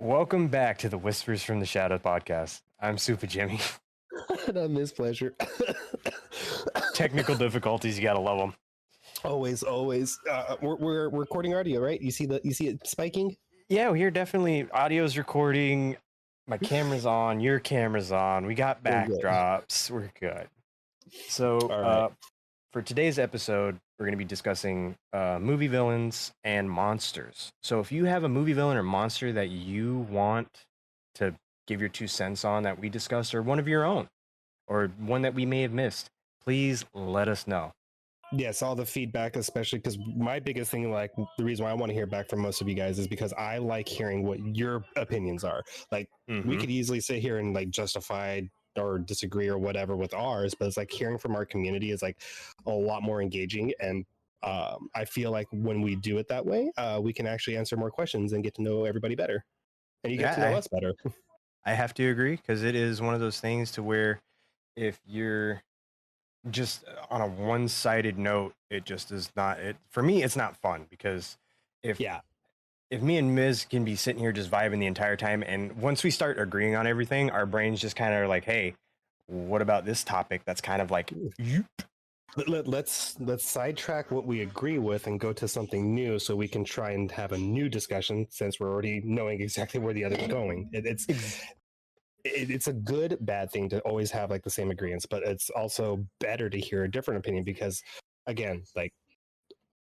Welcome back to the Whispers from the Shadow podcast. I'm Super Jimmy. And I miss pleasure. Technical difficulties, you gotta love them. Always. We're recording audio, right? You see it spiking? Yeah, we're definitely audio's recording. My camera's on. Your camera's on. We got backdrops. We're good. So, All right. for today's episode, we're going to be discussing movie villains and monsters. So, if you have a movie villain or monster that you want to give your 2 cents on that we discussed, or one of your own, or one that we may have missed, please let us know. Yes, all the feedback, especially because my biggest thing, like the reason why I want to hear back from most of you guys is because I like hearing what your opinions are. Like we could easily sit here and like justify or disagree or whatever with ours, but it's like hearing from our community is like a lot more engaging. And I feel like when we do it that way, we can actually answer more questions and get to know everybody better. And you get to know us better. I have to agree, because it is one of those things to where if you're just on a one-sided note, it just is not it for me. It's not fun, because if me and Miz can be sitting here just vibing the entire time, and once we start agreeing on everything, our brains just kind of are like, hey, what about this topic that's kind of like Let's sidetrack what we agree with and go to something new, so we can try and have a new discussion, since we're already knowing exactly where the other's going. It's a good bad thing to always have like the same agreements, but it's also better to hear a different opinion, because again, like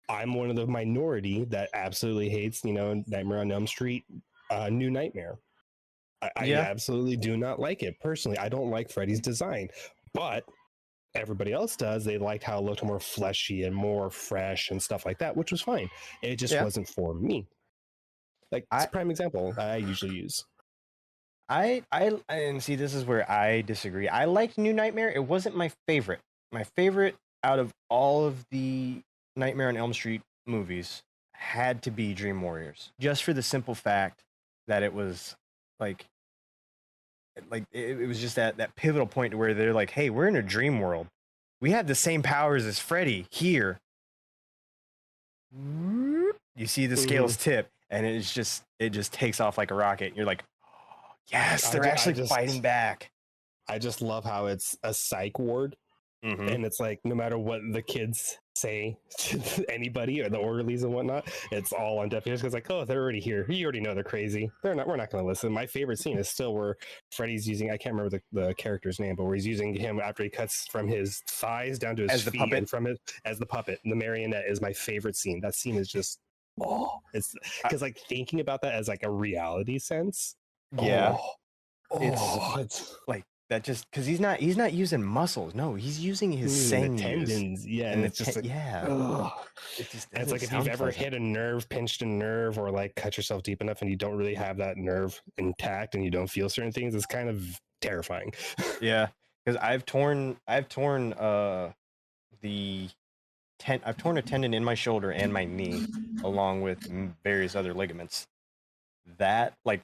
I'm one of the minority that absolutely hates, Nightmare on Elm Street, New Nightmare. I absolutely do not like it personally. I don't like Freddy's design, but everybody else does. They liked how it looked more fleshy and more fresh and stuff like that, which was fine. It just wasn't for me. Like, it's a prime example I usually use. I and see, this is where I disagree. I liked New Nightmare. It wasn't my favorite. My favorite out of all of the Nightmare on Elm Street movies had to be Dream Warriors, just for the simple fact that it was like it was just that pivotal point where they're like, hey, we're in a dream world. We have the same powers as Freddy here. You see the scales tip, and it just takes off like a rocket. You're like, yes, they're actually fighting back. I just love how it's a psych ward, and it's like no matter what the kids say to anybody or the orderlies and whatnot, it's all on deaf ears, because like, oh, they're already here. You already know they're crazy. We're not going to listen. My favorite scene is still where Freddy's using, I can't remember the character's name, but where he's using him after he cuts from his thighs down to his feet and from it as the puppet. And the marionette is my favorite scene. That scene is just it's because like thinking about that as like a reality sense. It's like that, just because he's not using muscles. No, he's using his tendons. And it's just like, it's like if you've ever hit a nerve, pinched a nerve, or like cut yourself deep enough and you don't really have that nerve intact and you don't feel certain things, it's kind of terrifying. Yeah, because I've torn I've torn a tendon in my shoulder and my knee, along with various other ligaments. That, like,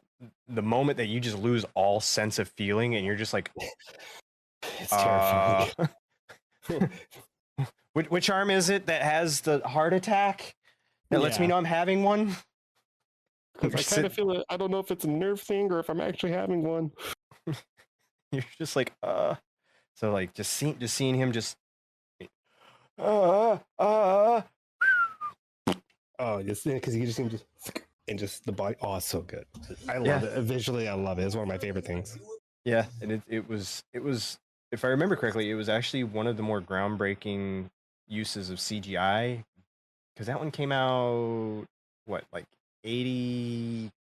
the moment that you just lose all sense of feeling and you're just like, it's terrifying. Which arm is it that has the heart attack that lets me know I'm having one? I kind of feel it. I don't know if it's a nerve thing or if I'm actually having one. You're just like, so like just seeing him just just because he just seems just and just the body. Oh, it's so good. I love it. Visually, I love it. It's one of my favorite things. Yeah, and it was, if I remember correctly, it was actually one of the more groundbreaking uses of CGI, because that one came out like 87,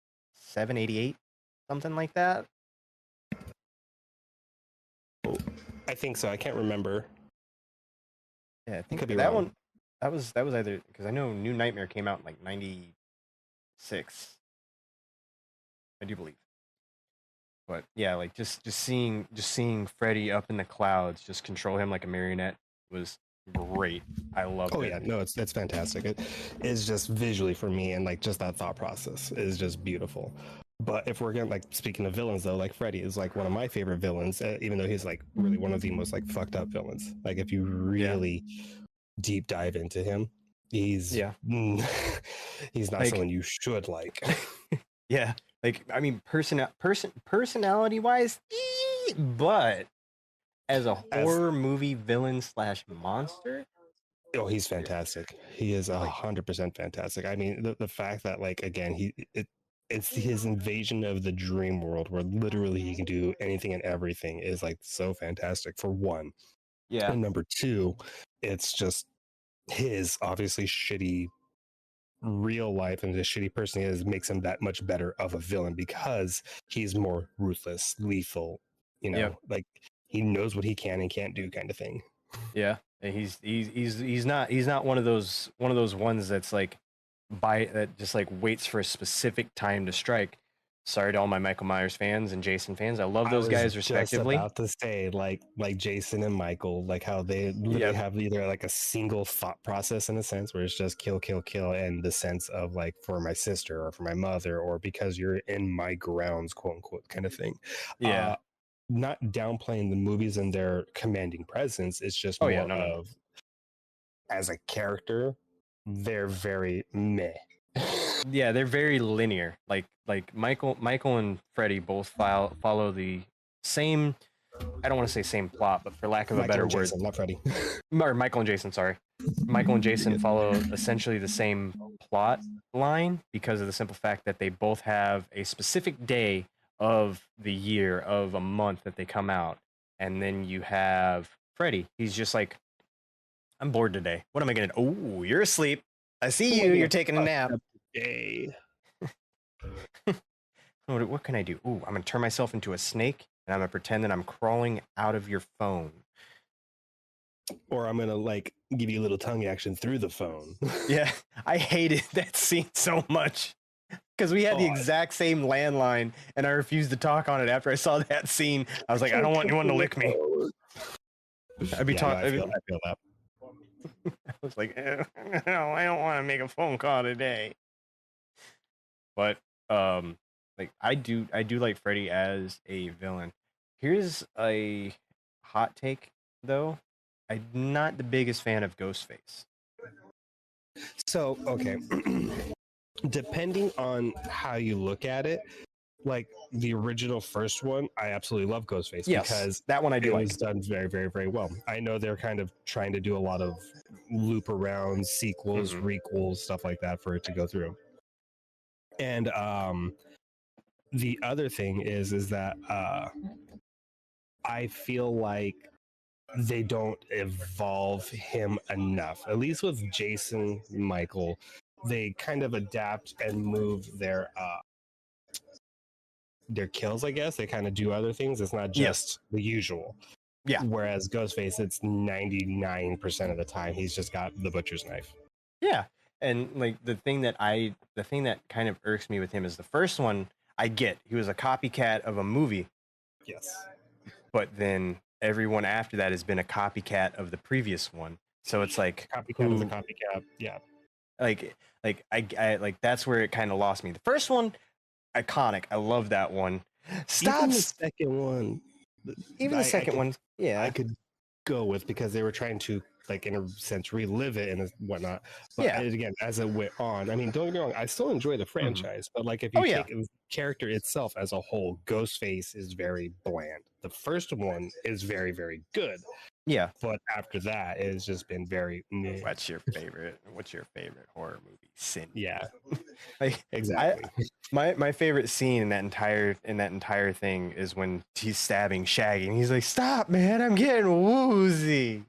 88, something like that. I think so. I can't remember. Yeah, I think could be that wrong. That was either, because I know New Nightmare came out in like 96. I do believe. But yeah, like just seeing Freddy up in the clouds, just control him like a marionette, was great. I love it. Oh yeah, no, it's fantastic. It is just visually, for me, and like just that thought process is just beautiful. But if we're gonna, like, speaking of villains though, like Freddy is like one of my favorite villains, even though he's like really one of the most like fucked up villains. Like if you really deep dive into him, he's he's not like, someone you should like. Yeah, Like, I mean, personality wise, but as a As horror movie villain slash monster, oh, he's fantastic. He is like, 100% fantastic. I mean, the fact that like again it's his invasion of the dream world where literally he can do anything and everything is like so fantastic for one. yeah, And number two, it's just his obviously shitty real life and the shitty person he is makes him that much better of a villain because he's more ruthless, lethal, yeah, like he knows what he can and can't do kind of thing. yeah. And he's not one of those ones that's like that just like waits for a specific time to strike. Sorry to all my Michael Myers fans and Jason fans. I love I those was guys just respectively. about to say like Jason and Michael, like how they literally Yep. have either like a single thought process in a sense where it's just kill, kill, kill, and the sense of like for my sister or for my mother or because you're in my grounds, quote unquote, kind of thing. Yeah. Not downplaying the movies and their commanding presence. It's just Oh yeah. more No. No. No. of as a character, they're very meh. Yeah, they're very linear. Like Michael and Freddy both follow the same. I don't want to say same plot, but for lack of a Michael better and word, Jason, not Freddy. or Michael and Jason. Sorry, Michael and Jason follow essentially the same plot line because of the simple fact that they both have a specific day of the year of a month that they come out, and then you have Freddy. He's just like, I'm bored today. What am I gonna do? Oh, you're asleep. I see Who am I you. gonna You're taking a fuck nap. up today? What can I do? Ooh, I'm gonna turn myself into a snake and I'm gonna pretend that I'm crawling out of your phone. Or I'm gonna like give you a little tongue action through the phone. Yeah, I hated that scene so much because we had the Oh, exact same landline and I refused to talk on it after I saw that scene. I was like, I can't don't want come anyone to through the lick me. phone. I'd be Yeah, no, talking. I feel that. I was like, no, I don't want to make a phone call today. But like I do like Freddy as a villain. Here's a hot take though. I'm not the biggest fan of Ghostface. So, okay. Depending on how you look at it, like the original first one, I absolutely love Ghostface Yes, because that one I it do like. was done very, very, very well. I know they're kind of trying to do a lot of loop around sequels, Hmm. requels, stuff like that for it to go through. And the other thing is that I feel like they don't evolve him enough. At least with Jason Michael, they kind of adapt and move their kills, I guess. They kind of do other things. It's not Yes. just the usual. Yeah. Whereas Ghostface, it's 99% of the time he's just got the butcher's knife. Yeah. And like the thing that kind of irks me with him is the first one I get. He was a copycat of a movie, Yes. but then everyone after that has been a copycat of the previous one. So it's like Copycat is a who copycat. Yeah. like I like that's where it kind of lost me. The first one, iconic. I love that one. Even the Stops. second one, Even the I second could one, I yeah, could go with because they were trying to like in a sense relive it and whatnot. But yeah. again, as it went on, I mean, don't get me wrong, I still enjoy the Hmm. franchise. But like if Oh you yeah, take the character itself as a whole, Ghostface is very bland. The first one is very very good, yeah. but after that, it's just been very meh. What's your favorite? What's your favorite horror movie? Cindy. Yeah, Like I exactly. my favorite scene in that entire thing is when he's stabbing Shaggy and he's like, "Stop, man! I'm getting woozy."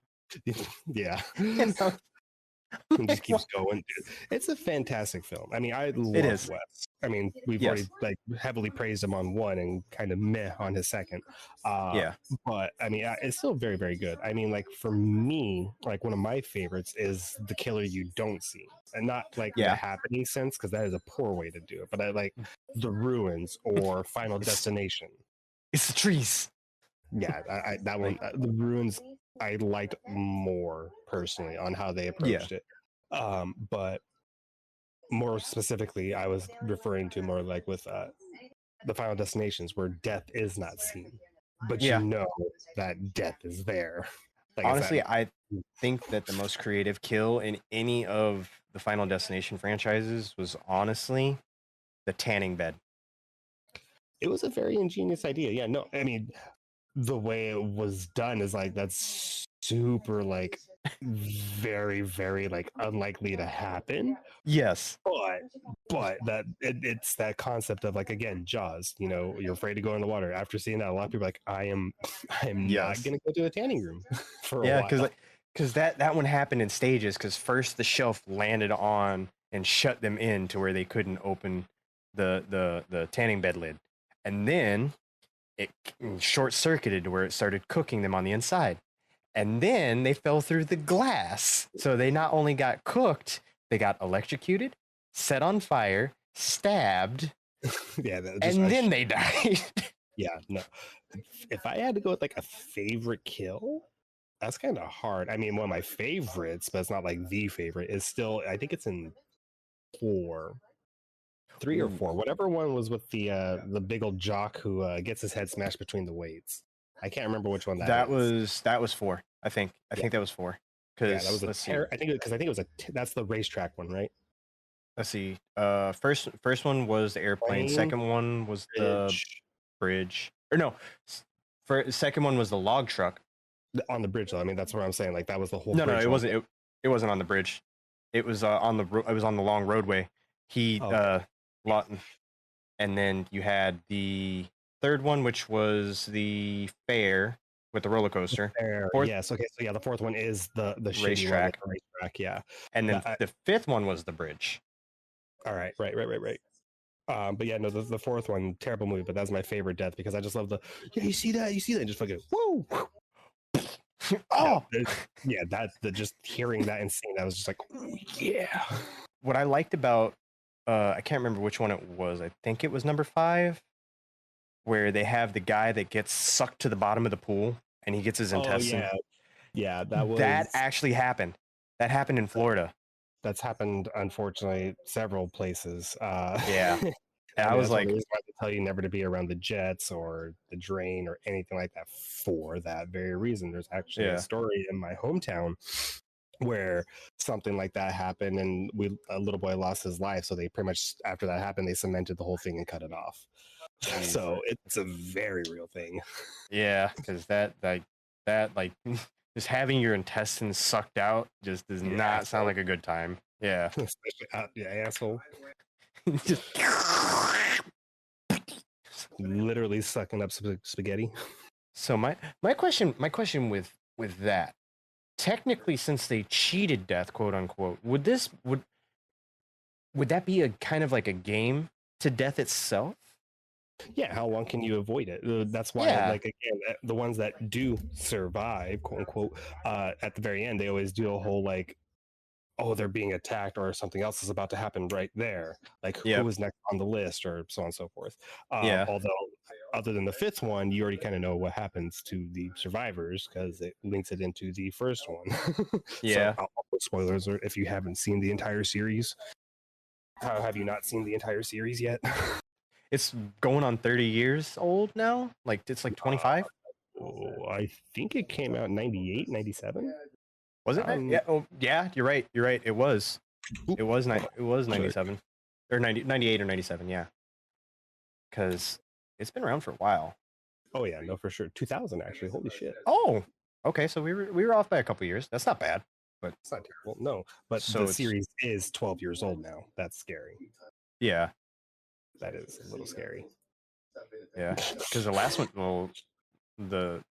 Yeah. And I'm And just like, "What?" keeps going. Dude. It's a fantastic film. I mean, I It love is. Wes. I mean, we've already Yes. like heavily praised him on one and kind of meh on his second. Uh, Yeah. but I mean, it's still very, very good. I mean, like for me, like one of my favorites is The Killer You Don't See, and not like the Yeah. happening sense because that is a poor way to do it. But I like The Ruins or Final It's Destination. it's the trees. Yeah, that one, Like The Ruins, I liked more personally on how they yeah. approached it. But more specifically, I was referring to more like with the Final Destinations, where death is not seen, but you Yeah. know that death is there. Like I said, Honestly, I think that the most creative kill in any of the Final Destination franchises was honestly the tanning bed. It was a very ingenious idea. Yeah, no, I mean, the way it was done is like that's super like very very like unlikely to happen. Yes. But that it's that concept of like again Jaws. You know, you're afraid to go in the water. After seeing that, a lot of people are like, I am I am not Yes. gonna go to the tanning room for a Yeah, because while. like, because that one happened in stages. Because first the shelf landed on and shut them in to where they couldn't open the tanning bed lid, and then it short circuited to where it started cooking them on the inside, and then they fell through the glass. So they not only got cooked, they got electrocuted, set on fire, stabbed, Yeah, that just and then they died. yeah, no. If I had to go with like a favorite kill, that's kind of hard. I mean, one of my favorites, but it's not like the favorite, is still I think it's in four, three or Ooh, four, whatever one was with the big old jock who gets his head smashed between the weights. I can't remember which one that is. that was four. I think Yeah, that was four. yeah, that was Because a let's see, terror. I think because I think it was that's the racetrack one, right? let's see. First one was the airplane. Plane, Second one was the bridge, bridge. Or no, second one was the log truck. on the bridge though. I mean, that's what I'm saying. Like that was the whole No, bridge it one. wasn't. It wasn't on the bridge. It was on the. It was on the long roadway. He Oh, okay. lot, and then you had the third one, which was the fair with the roller coaster. There, Fourth, yes. Okay, so yeah, the fourth one is the shitty one with racetrack, the racetrack. Yeah. and then That, the fifth one was the bridge. all right, right. But yeah, no, the fourth one, terrible movie, but that's my favorite death because I just love the yeah, you see that, and just fucking woo. Oh, Yeah, that the just hearing that and seeing that was just like, ooh, yeah. what I liked about I can't remember which one it was. I think it was number 5, where they have the guy that gets sucked to the bottom of the pool and he gets his Oh intestine. yeah, yeah, that That was actually happened. That happened in Florida. that's happened unfortunately several places. Yeah. And I I mean, was that's one of the like, reasons why they tell you never to be around the jets or the drain or anything like that for that very reason. There's actually a yeah. story in my hometown where something like that happened and a little boy lost his life. So they pretty much after that happened, they cemented the whole thing and cut it off. Jeez. So it's a very real thing. Yeah, because that like just having your intestines sucked out just does Your not sound asshole, like a good time. Yeah. especially out your asshole, Just literally sucking up spaghetti. so my question with that, technically, since they cheated death, quote unquote, would that be a kind of like a game to death itself? Yeah, how long can you avoid it? That's why, Yeah. like again, the ones that do survive, quote unquote, at the very end, they always do a whole like, oh, they're being attacked or something else is about to happen right there. Like who Yep. is next on the list or so on and so forth. Yeah. Although, other than the fifth one, you already kind of know what happens to the survivors because it links it into the first one. So, Yeah. I'll put spoilers or if you haven't seen the entire series. How have you not seen the entire series yet? It's going on 30 years old now. Like it's like 25. I think it came out in 98, 97. Was it? Yeah. Oh, yeah. You're right. You're right. It was. Oop, It was sorry. 97 or 98 or 97. Yeah. Because it's been around for a while. Oh yeah, no, for sure. 2000 actually. Holy shit. Oh. Okay. So we were off by a couple years. That's not bad. But It's not terrible. No, but the so it's series is 12 years old now. That's scary. yeah. That is a little scary. Yeah. Because the last one, well,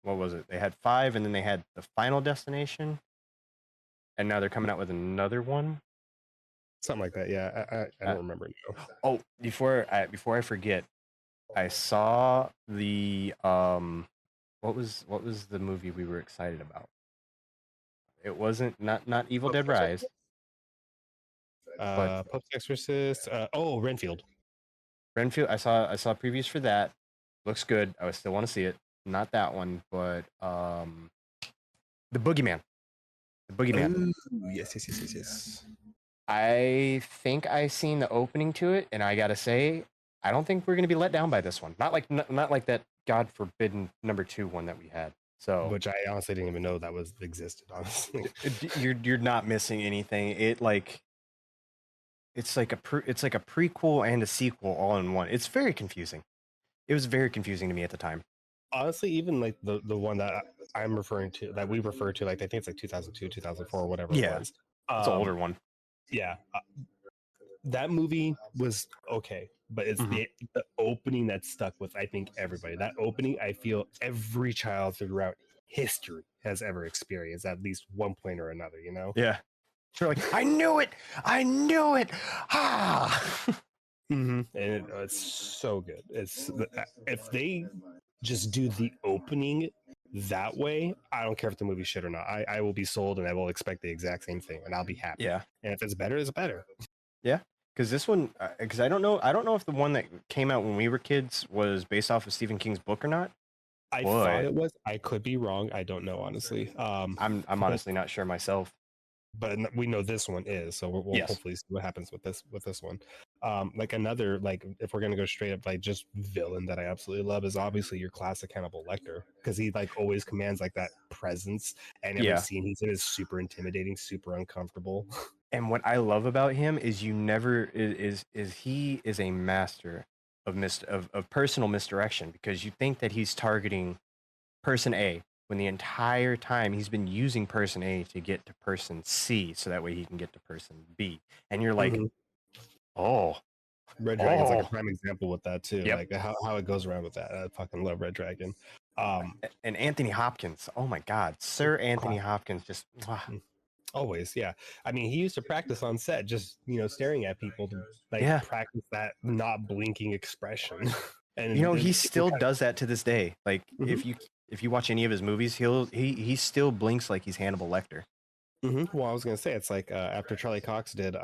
what was it? They had 5, and then they had the Final Destination, and now they're coming out with another one. Something like that. Yeah, I Uh, don't remember now. oh, before I forget, I saw the what was the movie we were excited about? It wasn't not Evil Dead Rise, but Pope's Exorcist. Oh, Renfield. Renfield. I saw previews for that. Looks good. I would still want to see it. Not that one, but the Boogeyman. The Boogeyman. Ooh, yes. I think I seen the opening to it, and I gotta say, I don't think we're gonna be let down by this one. Not like that God forbidden number 2 one that we had. So Which I honestly didn't even know that was existed. Honestly, you're not missing anything. It's like a prequel and a sequel all in one. It's very confusing. It was very confusing to me at the time. Honestly, even like the one that I'm referring to, that we refer to, like I think it's like 2002, 2004, whatever it Yeah, was. it's an older one. Yeah, that movie was okay, but it's Hmm. the opening that stuck with, I think, everybody. That opening, I feel every child throughout history has ever experienced at least one point or another. You know. Yeah, they're like, I knew it, I knew it. Ah. And it's so good. It's if they just do the opening that way, I don't care if the movie's shit or not. I will be sold and I will expect the exact same thing and I'll be happy. Yeah, And if it's better, it's better. yeah. Because this one, because I don't know if the one that came out when we were kids was based off of Stephen King's book or not. I thought But it was. I could be wrong. I don't know honestly. I'm But honestly not sure myself. we know this one is, so we'll Yes. hopefully see what happens with this one. Like another, like if we're gonna go straight up like just villain that I absolutely love is obviously your classic Hannibal Lecter, because he like always commands like that presence, and every Yeah. scene he's in is super intimidating, super uncomfortable. And what I love about him is you never is he is a master of personal misdirection, because you think that he's targeting person A when the entire time he's been using person A to get to person C so that way he can get to person B. And you're like, Mm-hmm. oh, Red Dragon's like a oh, prime example with that too, yep. like how it goes around with that. I fucking love Red Dragon. And Anthony Hopkins, oh my God, Sir Anthony Hopkins, just Always, yeah. I mean, he used to practice on set, just staring at people to like yeah. practice that not blinking expression. You know, and he you can still does that to this day. Like kind if you watch any of his movies, he still blinks like he's Hannibal Lecter. Well, I was gonna say it's like after Charlie Cox did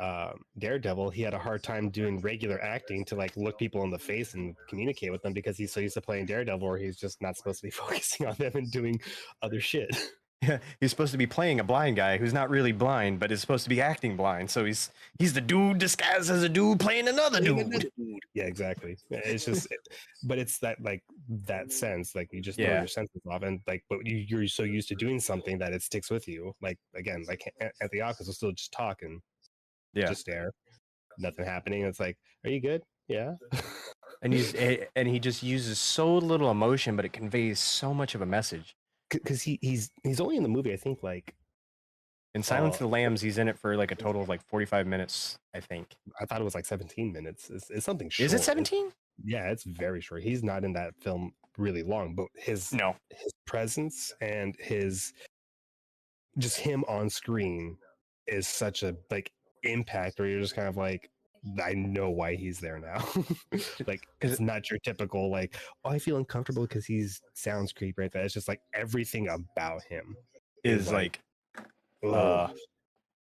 Daredevil, he had a hard time doing regular acting to like look people in the face and communicate with them because he's so used to playing Daredevil, where he's just not supposed to be focusing on them and doing other shit. Yeah, he's supposed to be playing a blind guy who's not really blind, but is supposed to be acting blind. So he's the dude disguised as a dude playing another dude. Yeah, exactly. It's just, but it's that like that sense, like you just throw Yeah, your senses off, and like, but you're so used to doing something that it sticks with you. Like again, like at the office, we'll still just talk and yeah. just stare, nothing happening. It's like, are you good? Yeah. And he just uses so little emotion, but it conveys so much of a message. Because he's only in the movie, I think, like In Silence of the Lambs, he's in it for like a total of like 45 minutes, I think. I thought it was like 17 minutes. It's something short. Is it 17? Yeah, it's very short. He's not in that film really long, but his presence and his just him on screen is such a like impact where you're just kind of like, I know why he's there now. Like it's not your typical like, oh, I feel uncomfortable because he's sounds creepy right there. It's just like everything about him is like oh.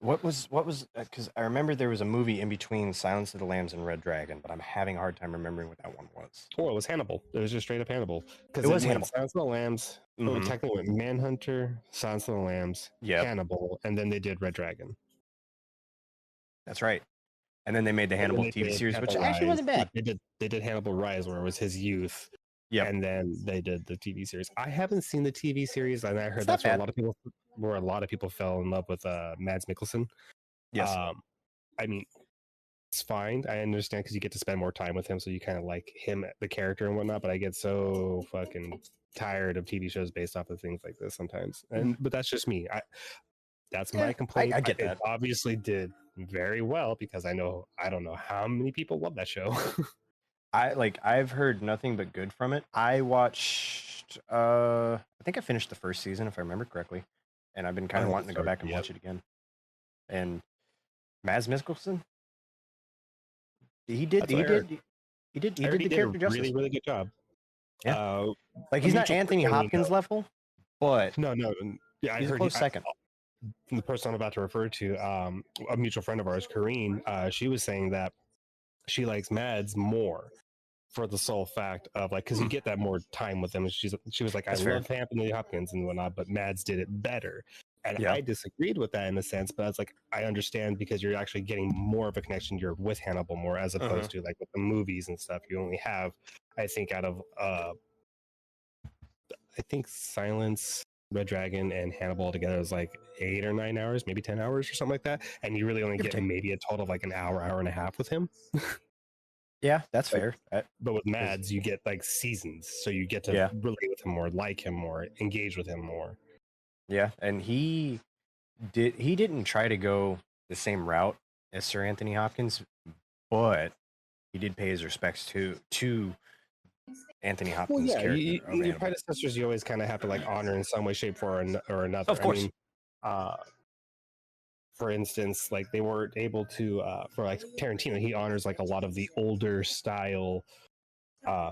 What was because I remember there was a movie in between Silence of the Lambs and Red Dragon, but I'm having a hard time remembering what that one was. Oh, it was Hannibal. It was just straight up Hannibal. Because It was Hannibal. Silence of the Lambs. Oh, technically went Manhunter, Silence of the Lambs, Hannibal, and then they did Red Dragon. That's right. And then they made the Hannibal TV series, which actually wasn't bad. They did Hannibal Rise, where it was his youth. Yeah. And then they did the TV series. I haven't seen the TV series, and I heard that's where a lot of people fell in love with Mads Mikkelsen. Yes. I mean, it's fine. I understand because you get to spend more time with him, so you kind of like him, the character and whatnot. But I get so fucking tired of TV shows based off of things like this sometimes. But that's just me. That's my complaint. I get that. It obviously did very well because I don't know how many people love that show. I've heard nothing but good from it. I watched I think I finished the first season if I remember correctly, and I've been kind of wanting to go back and watch it again. And Mads Mikkelsen, he did the character justice. Really good job. Yeah. Like he's not Anthony Hopkins level, but no. Yeah, he's a close second. The person I'm about to refer to, a mutual friend of ours, Kareen, she was saying that she likes Mads more for the sole fact of like, because you get that more time with them. She was like, I love Anthony Hopkins and whatnot, but Mads did it better. And I disagreed with that in a sense, but I was like, I understand because you're actually getting more of a connection. You're with Hannibal more as opposed to like with the movies and stuff. You only have, I think, out of I think Silence, Red Dragon, and Hannibal together is like 8 or 9 hours, maybe 10 hours or something like that. And you really only get maybe a total of like an hour and a half with him. Yeah, that's Like, fair. but with 'Cause- Mads, you get like seasons, so you get to yeah, relate with him more, like him more, engage with him more. yeah, and he didn't try to go the same route as Sir Anthony Hopkins, but he did pay his respects to Anthony Well, Hopkins' yeah, character of your Hannibal. predecessors you always kind of have to like honor in some way, shape, or Of another. I course. mean, uh, for instance, like they weren't able to for like Tarantino, he honors like a lot of the older style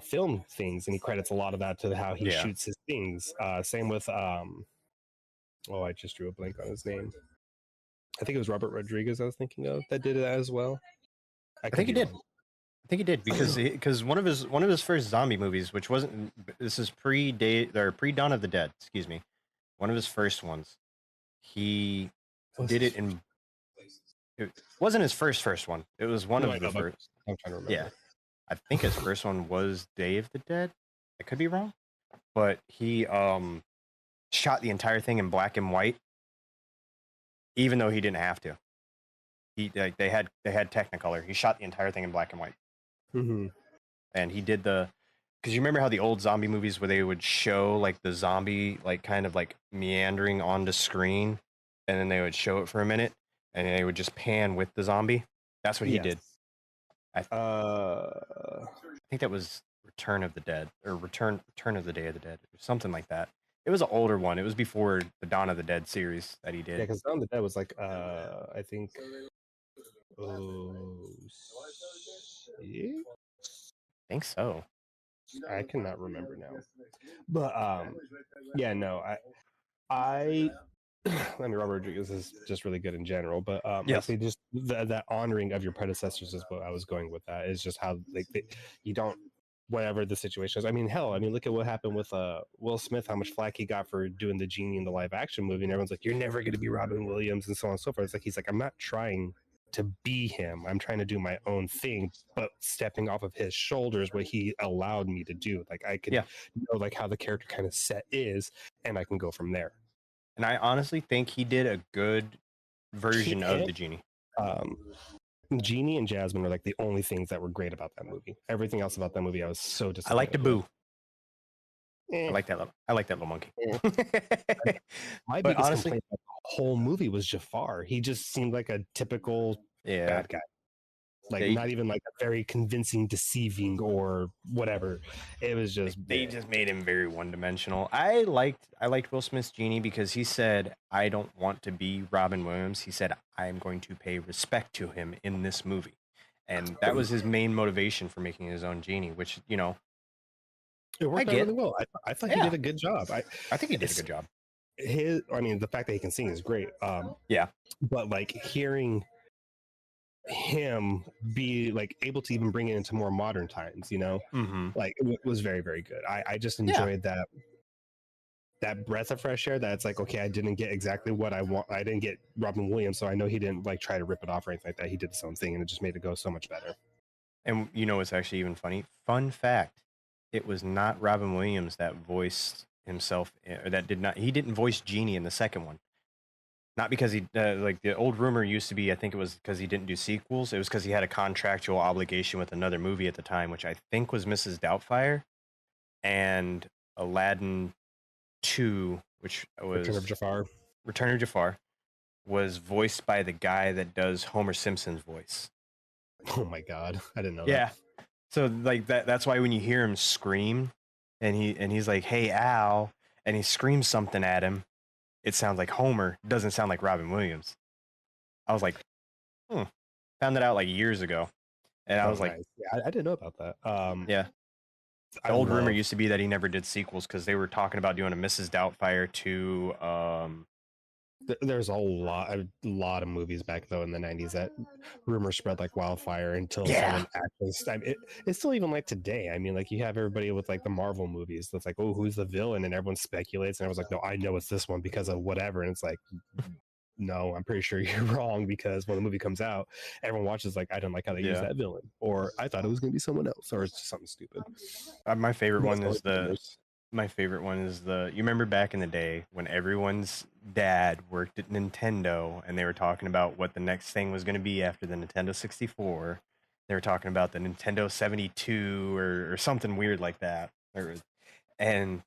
film things, and he credits a lot of that to how he Yeah. shoots his things. Same with oh, I just drew a blank on his name. I think it was Robert Rodriguez I was thinking of that did it as well. I I could think he be did. wrong. I think he did because one of his first zombie movies, which wasn't this is pre Dawn of the Dead, excuse me. One of his first ones. He What's did his it in it wasn't his first one. It was one No, I of the know, but first. I'm trying to Yeah. remember. I think his first one was Day of the Dead. I could be wrong, but he shot the entire thing in black and white, even though he didn't have to. He like they had Technicolor. He shot the entire thing in black and white, Mm-hmm. and he did the because you remember how the old zombie movies where they would show like the zombie like kind of like meandering onto screen, and then they would show it for a minute, and they would just pan with the zombie. That's what he Yes. did. I think that was Return of the Dead or Return of the Day of the Dead or something like that. It was an older one. It was before the Dawn of the Dead series that he Yeah, did. because Dawn of the Dead was like I think oh shit. I think so. I cannot remember now. But yeah, no, I I mean Robert Rodriguez is just really good in general, but like Yes. they just that honoring of your predecessors is what I was going with. That is just how like you don't whatever the situation is. I mean, hell, I mean, look at what happened with Will Smith, how much flack he got for doing the genie in the live action movie, and everyone's like, "You're never going to be Robin Williams," and so on and so forth. It's like he's like, "I'm not trying to be him. I'm trying to do my own thing, but stepping off of his shoulders, what he allowed me to do. Like I could Yeah. know like how the character kind of set is, and I can go from there." And I honestly think he did a good version of the genie. Um, Genie and Jasmine are like the only things that were great about that movie. Everything else about that movie, I was so I like the disappointed with. boo. I like that little monkey. My But biggest honestly, complaint about the whole movie was Jafar. He just seemed like a typical yeah, bad guy. Like they not even like a very convincing, deceiving or whatever. It was just they just made him very one dimensional. I liked Will Smith's genie because he said, "I don't want to be Robin Williams." He said, "I am going to pay respect to him in this movie," and that was his main motivation for making his own genie. Which it I worked out get. really well. I thought he Yeah, did a good job. I think he did a good job. I mean, the fact that he can sing is great. Yeah, But like hearing him be like able to even bring it into more modern times, mm-hmm. like it was very, very good. I just Yeah, enjoyed that breath of fresh air. That it's like, okay, I didn't get exactly what I want. I didn't get Robin Williams, so I know he didn't like try to rip it off or anything like that. He did his own thing, and it just made it go so much better. and it's actually even funny. Fun fact: it was not Robin Williams that voiced himself, or that did not. He didn't voice Genie in the second one. Not because he like the old rumor used to be. I think it was because he didn't do sequels. It was because he had a contractual obligation with another movie at the time, which I think was Mrs. Doubtfire and Aladdin 2, which Return was of Jafar. Return of Jafar, was voiced by the guy that does Homer Simpson's voice. Oh my god, I didn't know that. Yeah. So like that's why when you hear him scream and he's like, "Hey Al," and he screams something at him, it sounds like Homer. It doesn't sound like Robin Williams. I was like, found that out like years ago. And I Oh, was like, nice. Yeah, I didn't know about that. yeah. I The old rumor love. used to be that he never did sequels because they were talking about doing a Mrs. Doubtfire to There's a lot of movies back though in the '90s that rumors spread like wildfire until yeah. someone actually. It's still even like today. I mean, like you have everybody with like the Marvel movies that's like, oh, who's the villain, and everyone speculates, and everyone's like, no, I know it's this one because of whatever, and it's like, no, I'm pretty sure you're wrong because when the movie comes out, everyone watches like, I didn't like how they used Yeah. that villain, or I thought it was going to be someone else, or it's just something stupid. My favorite That's one always is rumors. you remember back in the day when everyone's dad worked at Nintendo and they were talking about what the next thing was going to be after the Nintendo 64. They were talking about the Nintendo 72 or something weird like that. And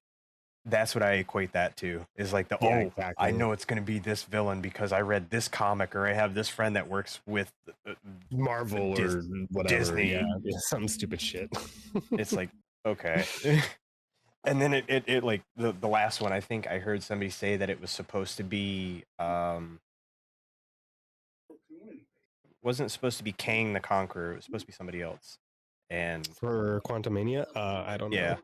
that's what I equate that to is like Yeah, I exactly. know it's going to be this villain because I read this comic or I have this friend that works with Marvel Dis- or whatever. Yeah, Disney. some stupid shit. It's like, okay. And then it like the last one, I think I heard somebody say that it was supposed to be wasn't supposed to be Kang the Conqueror. It was supposed to be somebody else. And For Quantumania, I don't know. yeah.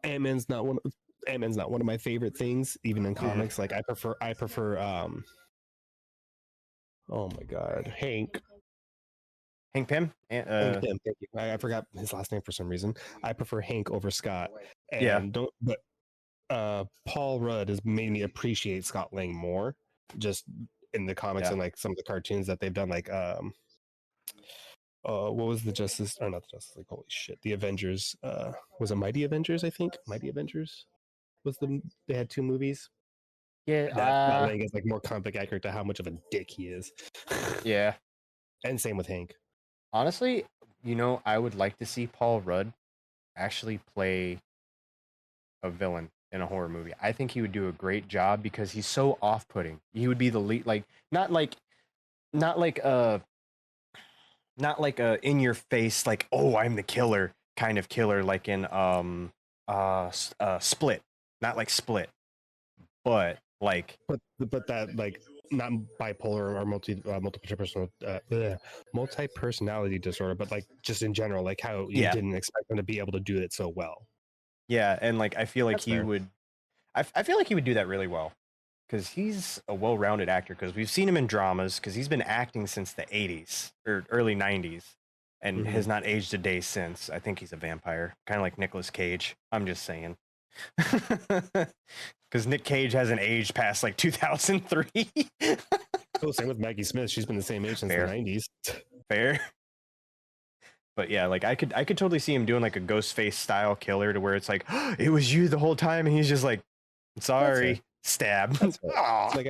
Ant-Man's not one. Ant-Man's not one of my favorite things, even in Mm-mm. comics. Like I prefer. Oh my God, Hank Pym? Hank Pym. Thank you. I forgot his last name for some reason. I prefer Hank over Scott, Yeah. and don't. But Paul Rudd has made me appreciate Scott Lang more, just in the comics Yeah. and like some of the cartoons that they've done. Like what was the Justice or not the Justice League? Holy shit, the Avengers. Was it Mighty Avengers? I think Mighty Avengers was they had two movies. That Scott Yeah. Lang is like more comic accurate to how much of a dick he is. Yeah. And same with Hank. Honestly, I would like to see Paul Rudd actually play a villain in a horror movie. I think he would do a great job because he's so off-putting. He would be the lead, like not like uh not like a in your face like, oh, I'm the killer kind of killer like in Split. Not like Split, but like But that like not bipolar or multi personality disorder, but like just in general, like how you yeah. didn't expect him to be able to do it so well. Yeah, and like I feel like That's he fair. would I feel like he would do that really well because he's a well-rounded actor because we've seen him in dramas because he's been acting since the 80s or early 90s and Mm-hmm. has not aged a day since. I think he's a vampire, kind of like Nicolas Cage. I'm just saying. Because Nick Cage hasn't aged past like 2003. Oh, same with Maggie Smith. She's been the same age since the Fair, 90s. fair. But yeah, like I could totally see him doing like a Ghostface style killer to where it's like, oh, it was you the whole time, and he's just like, That's fair. sorry, stab. That's fair. Aw. So like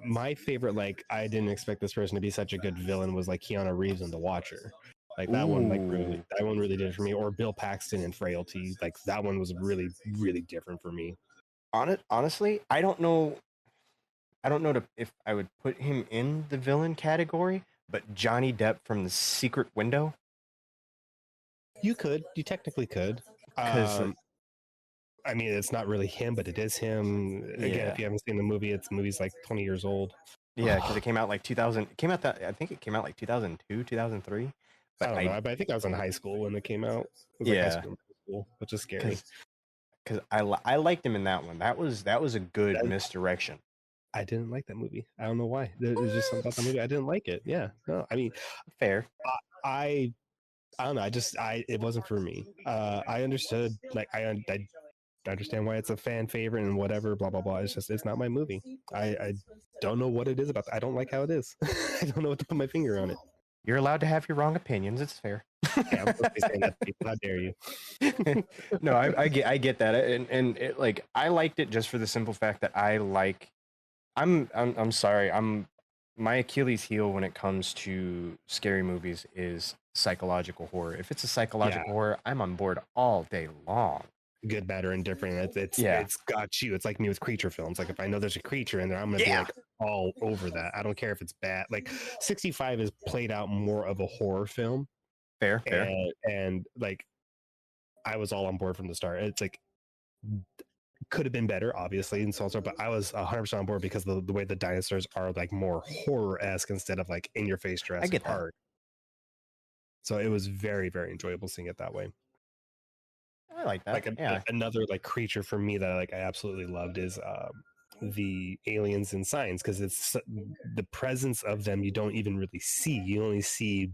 my favorite, like I didn't expect this person to be such a good villain was like Keanu Reeves in The Watcher. Like that one, Ooh. that one really did it for me. Or Bill Paxton in Frailty. Like that one was really, really different for me. Honestly, I don't know. I don't know if I would put him in the villain category, but Johnny Depp from The Secret Window, You technically could. because I mean, it's not really him, but it is him. Again, yeah, if you haven't seen the movie, it's movie's like 20 years old. yeah, because it came out like 2000. It came out that I think it came out like 2002, 2003. I But don't know. I think I was in high school when it came out. It was like high yeah, school, middle school, which is scary. because I liked him in that one. That was a good That, misdirection. I didn't like that movie. I don't know why. There's just something about the movie. I didn't like it. Yeah. No, I mean, Fair. I I don't know. It wasn't for me. I understood. Like I understand why it's a fan favorite and whatever. Blah blah blah. It's not my movie. I don't know what it is about. I don't like how it is. I don't know what to put my finger on it. You're allowed to have your wrong opinions. It's fair. Hey, I'm supposed to be saying that to people. How dare you? No, I get that, and it, like I liked it just for the simple fact that I like. I'm sorry. My Achilles heel when it comes to scary movies is psychological horror. If it's a Yeah, psychological horror, I'm on board all day long. good, bad, or indifferent. Yeah. It's got you. It's like me with creature films. Like if I know there's a creature in there, I'm gonna be Yeah. like all over that. I don't care if it's bad. Like 65 is played out more of a horror film, Fair, fair. and like I was all on board from the start. It's like could have been better, obviously, and so on. But I was 100% on board because the way the dinosaurs are like more horror esque instead of like in your face I Jurassic get that. Park. So it was very, very enjoyable seeing it that way. I like that. Like Yeah. another like creature for me that like I absolutely loved is the aliens in Signs because it's the presence of them you don't even really see. You only see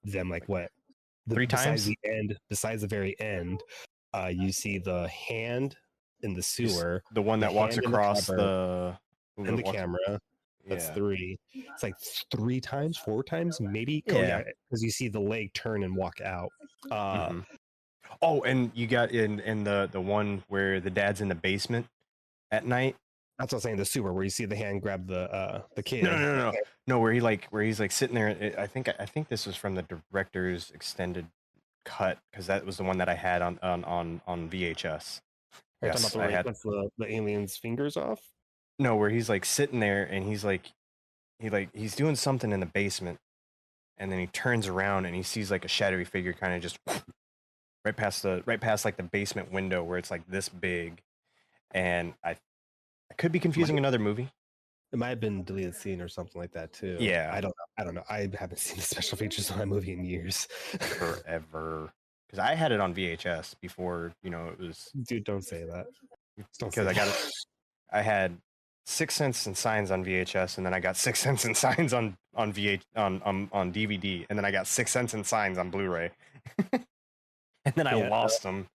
them like what Three besides times? the end, besides the very end. You see the hand in the sewer, The one the that walks hand in the across cupboard, the and that the walks. camera. That's Yeah. three. It's like three times, four times, maybe. Oh Yeah. yeah, because you see the leg turn and walk out. Hmm. Oh, and you got in the one where the dad's in the basement at night. That's what I'm saying. The super where you see the hand grab the No, no, kid. no, no, no. Where he's like sitting there. I think this was from the director's extended cut because that was the one that I had on VHS. Are you talking about Yes, the I where he had. cuts the alien's fingers off? No, where he's like sitting there and he's doing something in the basement, and then he turns around and he sees like a shadowy figure kind of just right past like the basement window where it's like this big, and I could be Might, confusing another movie. it might have been deleted scene or something like that too. Yeah, I don't know. I don't know. I haven't seen the special features on that movie in years. forever. Because I had it on VHS before, it was Dude, don't say that. Don't because say I got it. that. I had Six Sense and Signs on VHS, and then I got Six Sense and Signs on on DVD, and then I got Six Sense and Signs on Blu-ray, and then I Yeah, lost them.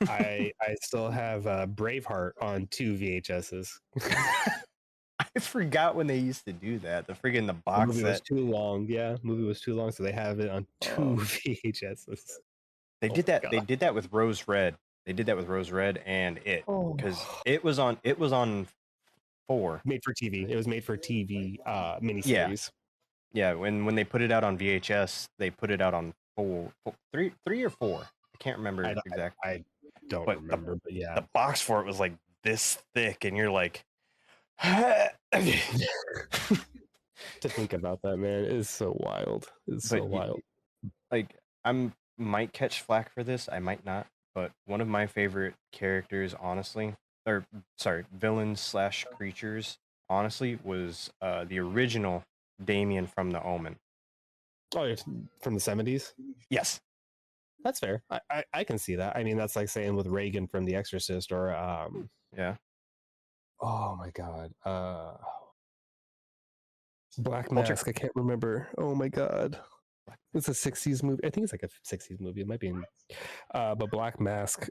I still have Braveheart on 2 VHSs. I forgot when they used to do that. The friggin' the The box movie was set. too long. Yeah, movie was too long, so they have it on 2 Oh, VHSs. they Oh did my that. They god. did that with Rose Red. They did that with Rose Red and it because Oh. it was on four. Made for TV. It was made for TV Yeah, miniseries. yeah. When they put it out on VHS, they put it out on three or four. I can't I remember don't, exactly. I don't But remember, but yeah. the box for it was like this thick, and you're like, To think about that, man, is so wild. It's so but wild. like I'm might catch flack for this, I might not. But one of my favorite characters, honestly, or sorry, villains slash creatures, honestly, was the original Damien from The Omen. Oh, it's from the 70s. Yes. That's fair. I can see that. I mean, that's like saying with Reagan from The Exorcist, or Yeah. oh my god, Black Culture. Mask. I can't remember. Oh my god, it's a 60s movie. I think it's like a 60s movie. It might be in, but Black Mask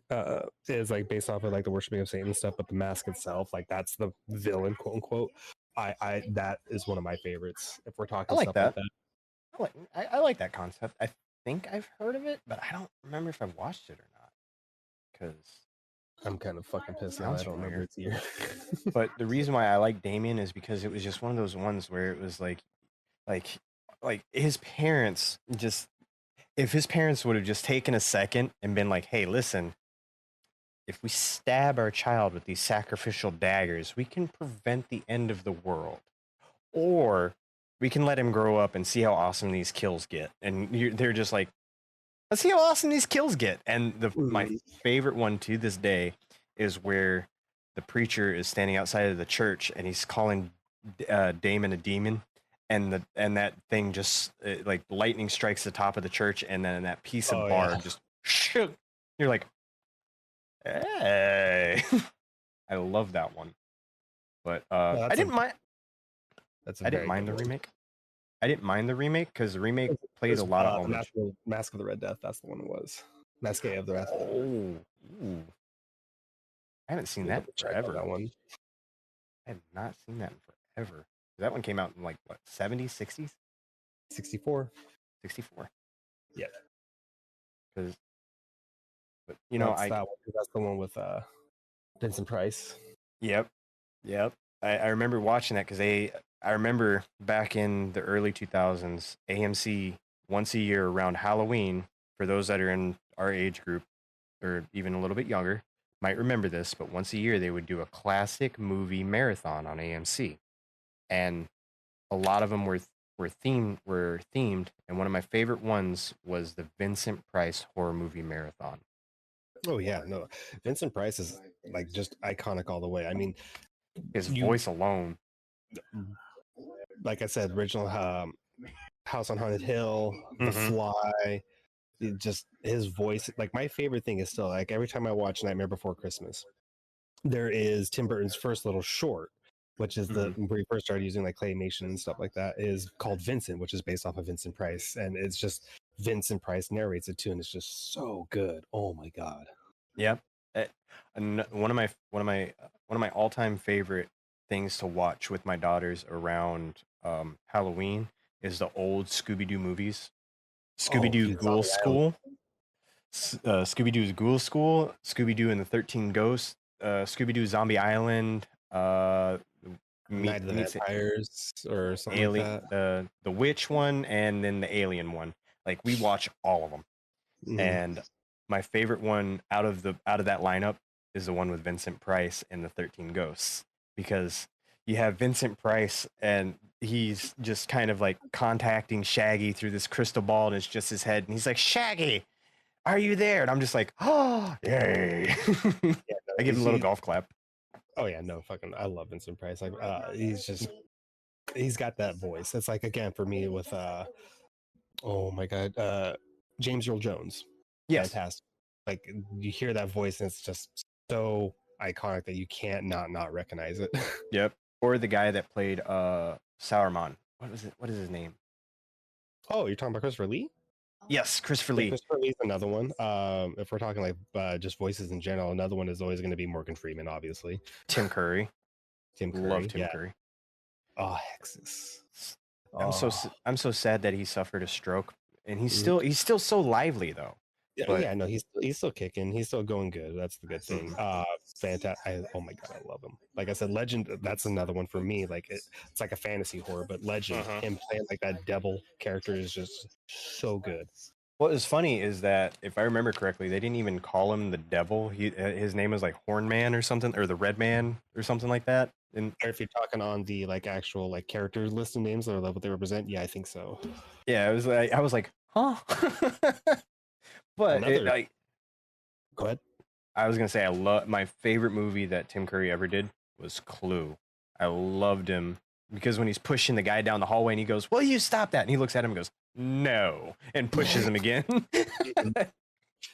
is like based off of like the worshiping of Satan and stuff. But the mask itself, like that's the villain, quote unquote. I that is one of my favorites. If we're I talking like stuff like that. that, I like that concept. I think I've heard of it, but I don't remember if I've watched it or not. Because I'm kind of fucking pissed now. sounds I don't remember familiar. its year. But the reason why I like Damien is because it was just one of those ones where it was like like his parents just if his parents would have just taken a second and been like, "Hey, listen, if we stab our child with these sacrificial daggers, we can prevent the end of the world, or we can let him grow up and see how awesome these kills get." And they're just like, "Let's see how awesome these kills get." And my favorite one to this day is where the preacher is standing outside of the church and he's calling Damon a demon, and that thing just like lightning strikes the top of the church, and then that piece of Oh yeah, barb just shook. You're like, hey, I love that one. But no, I didn't mind. that's a I didn't very mind good the one. remake. I didn't mind the remake because the remake played a There's lot of the homage. Mask of the Red Death. That's the one it was. Mask of the Red Death. Oh, ooh. I haven't seen that in Check out forever. that one. I have not seen that in forever. That one came out in like what, 70s, 60s, 64. 64. Yeah, Because, but that's that one. That's the one with Vincent Price. yep, yep. I remember watching that because I remember back in the early 2000s, AMC once a year around Halloween, for those that are in our age group or even a little bit younger, might remember this, but once a year they would do a classic movie marathon on AMC. And a lot of them were themed, and one of my favorite ones was the Vincent Price horror movie marathon. Oh yeah, no, Vincent Price is like just iconic all the way. I mean, His you voice alone. like I said, original House on Haunted Hill, The Mm-hmm. Fly. Just his voice. Like my favorite thing is still like every time I watch Nightmare Before Christmas, there is Tim Burton's first little short, which is the Mm-hmm. where he first started using like claymation and stuff like that, is called Vincent, which is based off of Vincent Price, and it's just Vincent Price narrates it too, and it's just so good. Oh my god. Yep. And one of my all-time favorite things to watch with my daughters around Halloween is the old Scooby-Doo movies. Oh, Scooby-Doo dude, Ghoul Zombie Island. School, Scooby-Doo's Ghoul School, Scooby-Doo and the 13 Ghosts, Scooby-Doo Zombie Island, Uh, Night of the meets Vampires or something like Alien, that. the witch one, and then the alien one. Like we watch all of them, Mhm. and my favorite one out of that lineup is the one with Vincent Price and the 13 Ghosts, because you have Vincent Price and he's just kind of like contacting Shaggy through this crystal ball, and it's just his head, and he's like, Shaggy, are you there? And I'm just like, oh, yay. Yeah, no, I give him a little golf clap. oh yeah, no, fucking, I love Vincent Price. Like, he's got that voice. It's like, again, for me with oh my god, James Earl Jones, Yes. fantastic. Like, you hear that voice and it's just so iconic that you can't not recognize it. Yep. Or the guy that played Sauron. What was it? What is his name? Oh, you're talking about Christopher Lee? Yes, Christopher Yeah, Lee. Christopher Lee's another one. If we're talking like just voices in general, another one is always going to be Morgan Freeman, obviously. Tim Curry. Tim Love Curry, Tim yeah. Curry. Oh, Hexus. I'm so Oh, I'm so sad that he suffered a stroke, and mhm. he's still so lively though. Yeah, But yeah, no, he's still kicking. He's still going good. That's the good thing. mhm. Fantastic. Oh my god, I love him. Like I said, Legend. That's another one for me. Like it's like a fantasy horror, but Legend, Uh-huh. him playing like that devil character is just so good. What is funny is that if I remember correctly, they didn't even call him the devil. His name was like Hornman or something, or the Red Man or something like that. And Or if you're talking on the like actual like character list of names or what they represent, yeah, I think so. yeah, it was like I was like, huh. But Another. like Go ahead. I was gonna say, I love my favorite movie that Tim Curry ever did was Clue. I loved him because when he's pushing the guy down the hallway and he goes, "Will you stop that?" and he looks at him and goes, "No," and pushes him again.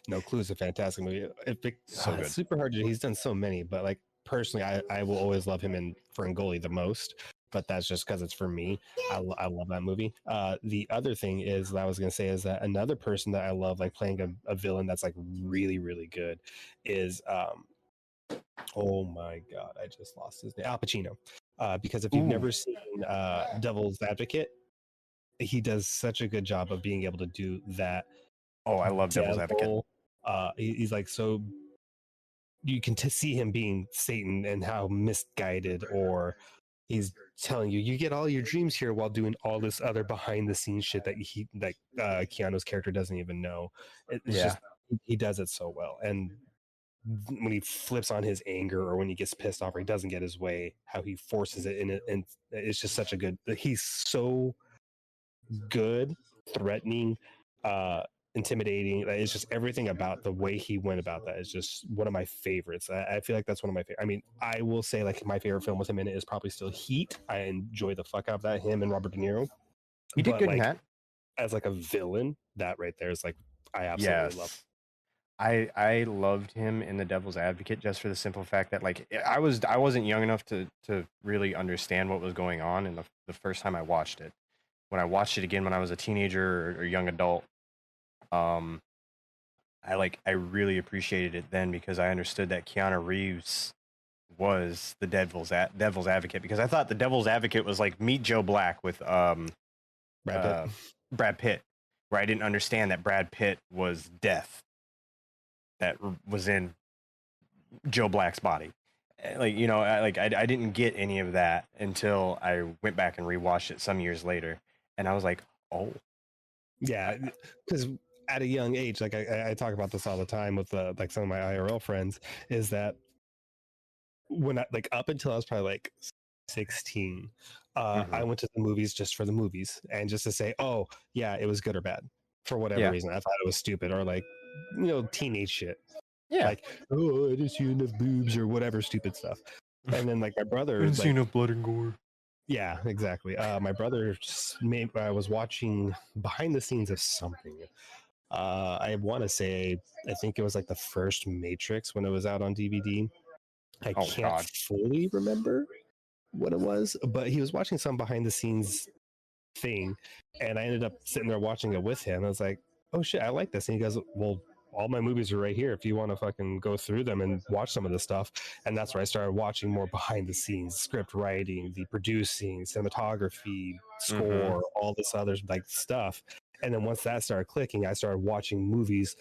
No, Clue is a fantastic movie. So It's good. super hard to. He's done so many, but like personally, I will always love him in Ferngully the most. But that's just because it's for me. I love that movie. The other thing is that I was gonna say is that another person that I love like playing a villain that's like really really good is oh my god, I just lost his name, Al Pacino. Because if you've Ooh, never seen Devil's Advocate, he does such a good job of being able to do that oh, I love Devil's Advocate. devil. He's like so you can see him being Satan and how misguided, or he's telling you you get all your dreams here while doing all this other behind the scenes shit that Keanu's character doesn't even know. It's Yeah, just he does it so well, and when he flips on his anger or when he gets pissed off or he doesn't get his way, how he forces it in it, and it's just such a good. He's so good, threatening, uh, intimidating. It's just everything about the way he went about that is just one of my favorites. I feel like that's one of my favorite. I mean, I will say like my favorite film with him in it is probably still Heat. I enjoy the fuck out of that, him and Robert De Niro. he did But good in like that. as like a villain, that right there is like I absolutely love. Yes. I loved him in The Devil's Advocate just for the simple fact that like I wasn't young enough to really understand what was going on in the first time I watched it. When I watched it again when I was a teenager or young adult, um, I really appreciated it then because I understood that Keanu Reeves was the devil's advocate, because I thought the devil's advocate was like Meet Joe Black with Brad Pitt. uh Brad Pitt, where I didn't understand that Brad Pitt was death that was in Joe Black's body. Like I didn't get any of that until I went back and rewatched it some years later, and I was like, oh, Yeah, because at a young age, like I talk about this all the time with like some of my IRL friends, is that when I like up until I was probably like 16, I mm-hmm. went to the movies just for the movies and just to say, oh yeah, it was good or bad for whatever Yeah, reason. I thought it was stupid or like teenage shit, yeah. like oh I didn't see enough boobs or whatever stupid stuff. And then like my I brother, didn't see like enough blood and gore. yeah, exactly. My brother I was watching behind the scenes of something. I want to say, I think it was like the first Matrix when it was out on DVD. I Oh can't God. fully remember what it was, but he was watching some behind the scenes thing, and I ended up sitting there watching it with him. I was like, "Oh shit, I like this." And he goes, "Well, all my movies are right here. If you want to fucking go through them and watch some of the stuff." And that's where I started watching more behind the scenes, script writing, the producing, cinematography, Mm-hmm. score, all this other like stuff. And then once that started clicking, I started watching movies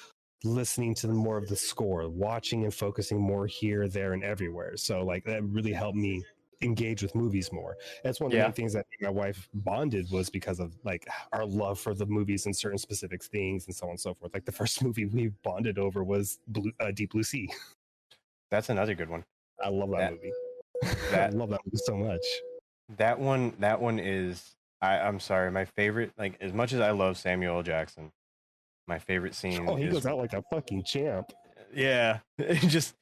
listening to more of the score, watching and focusing more here, there, and everywhere. So like that really helped me engage with movies more. That's one of the Yeah. main things that my wife bonded was because of like our love for the movies and certain specific things and so on and so forth. Like the first movie we bonded over was Deep Blue Sea. That's another good one. I love that That movie. I that love that movie so much. that one is I'm sorry, my favorite, like as much as I love Samuel L. Jackson, my favorite Oh, scene he is goes out like a fucking champ. yeah, it just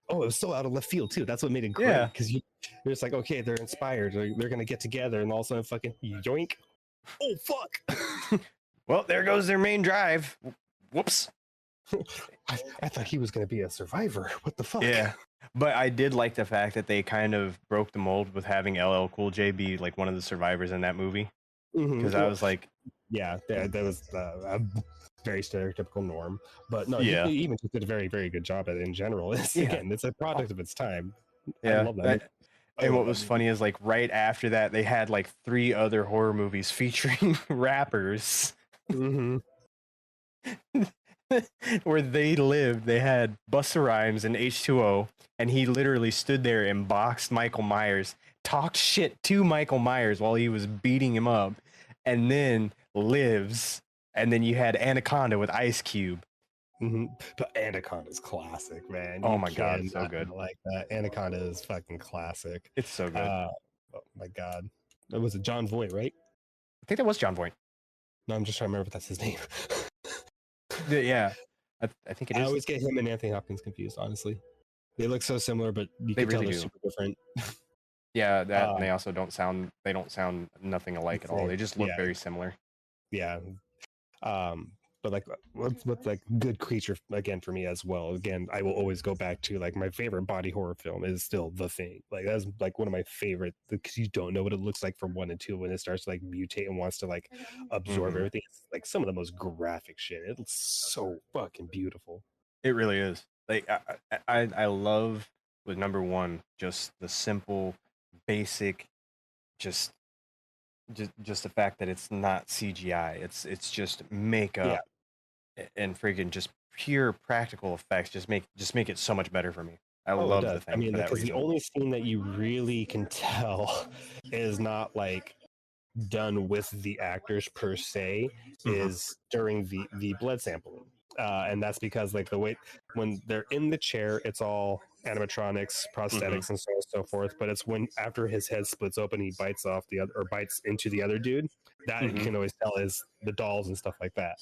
Oh, it was so out of left field too. That's what made it great yeah. because you're just like, okay, they're inspired, they're gonna get together, and all of a sudden, fucking yoink! Oh fuck! Well, there goes their main drive. Whoops. I thought he was gonna be a survivor. What the fuck? Yeah. But I did like the fact that they kind of broke the mold with having LL Cool J be like one of the survivors in that movie. Because I Well, was like, yeah, that was a very stereotypical norm. But no, he yeah, even did a very, very good job at it in general. yeah, Again, it's a product of its time. I yeah. love that movie. I And what love that was movie. funny is like right after that, they had like 3 other horror movies featuring rappers Mm-hmm. where they lived. They had Busta Rhymes and H2O, and he literally stood there and boxed Michael Myers, talked shit to Michael Myers while he was beating him up, and then lives. And then you had Anaconda with Ice Cube. Mm-hmm. But Anaconda's classic, man. Oh You my god, cannot so good. not like that. Anaconda is fucking classic. It's so good. Oh my god. That was it John Voight, right? I think that was John Voight. No, I'm just trying to remember if that's his name. Yeah, I think it I is. always get him and Anthony Hopkins confused, honestly. They look so similar, but you They can tell really they're do. super different. Yeah, that and Uh, they also don't sound nothing alike at all. same. They just look Yeah, very similar. yeah. Um, but like what's like good creature again for me as well. Again, I will always go back to like my favorite body horror film is still The Thing. Like that's like one of my favorite because you don't know what it looks like from 1 and 2 when it starts to like mutate and wants to like absorb Hmm. everything. It's like some of the most graphic shit. It's so fucking beautiful. It really is. Like I love with number one just the simple, basic, just just the fact that it's not CGI. It's just Yeah. makeup and freaking just pure practical effects. Just make it so much better for me. I Oh, it love does. the I thing mean, for that because the reason. only scene that you really can tell is not like done with the actors per se Hmm. is during the blood sampling. And that's because like the way when they're in the chair, it's all animatronics, Hmm. prosthetics, and so on and so forth. But it's when after his head splits open, he bites off the other or bites into the other dude. That you Hmm. can always tell is the dolls and stuff like that.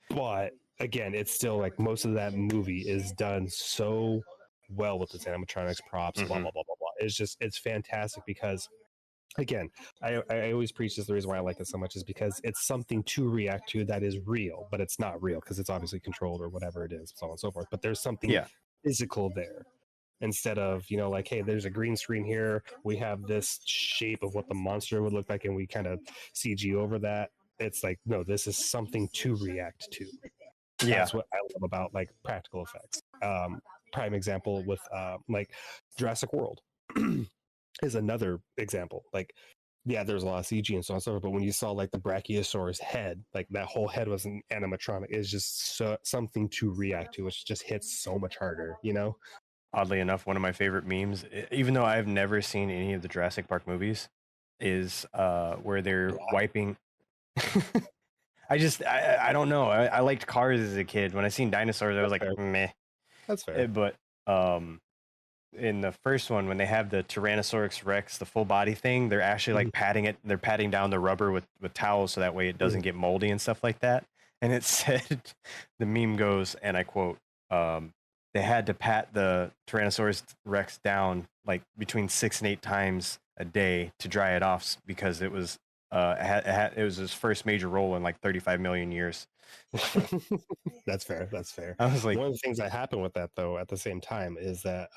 But again, it's still like most of that movie is done so well with its animatronics, props, blah Hmm. blah blah blah blah. It's fantastic because again, I always preach this. The reason why I like it so much is because it's something to react to that is real, but it's not real because it's obviously controlled or whatever it is, so on and so forth. But there's something Yeah. physical there instead of, like, hey, there's a green screen here. We have this shape of what the monster would look like, and we kind of CG over that. It's like, no, this is something to react to. Yeah. That's what I love about like practical effects. Prime example with like Jurassic World is another example. Like, yeah, there's a lot of CG and so on and so forth, but when you saw like the Brachiosaurus head, like that whole head was an animatronic. It's just something to react to, which just hits so much harder. Oddly enough, one of my favorite memes, even though I've never seen any of the Jurassic Park movies, is where they're wiping. I don't know. I liked cars as a kid. When I seen dinosaurs, I was That's like fair. meh. That's fair. But in the first one, when they have the Tyrannosaurus Rex, the full body thing, they're actually Mhm. like patting it. They're patting down the rubber with towels so that way it doesn't Mhm. get moldy and stuff like that. And it said, the meme goes, and I quote, they had to pat the Tyrannosaurus Rex down like between 6 and 8 times a day to dry it off because it was it was his first major role in like 35 million years. That's fair. That's fair. I was like, One of the things that happened with that, though, at the same time, is that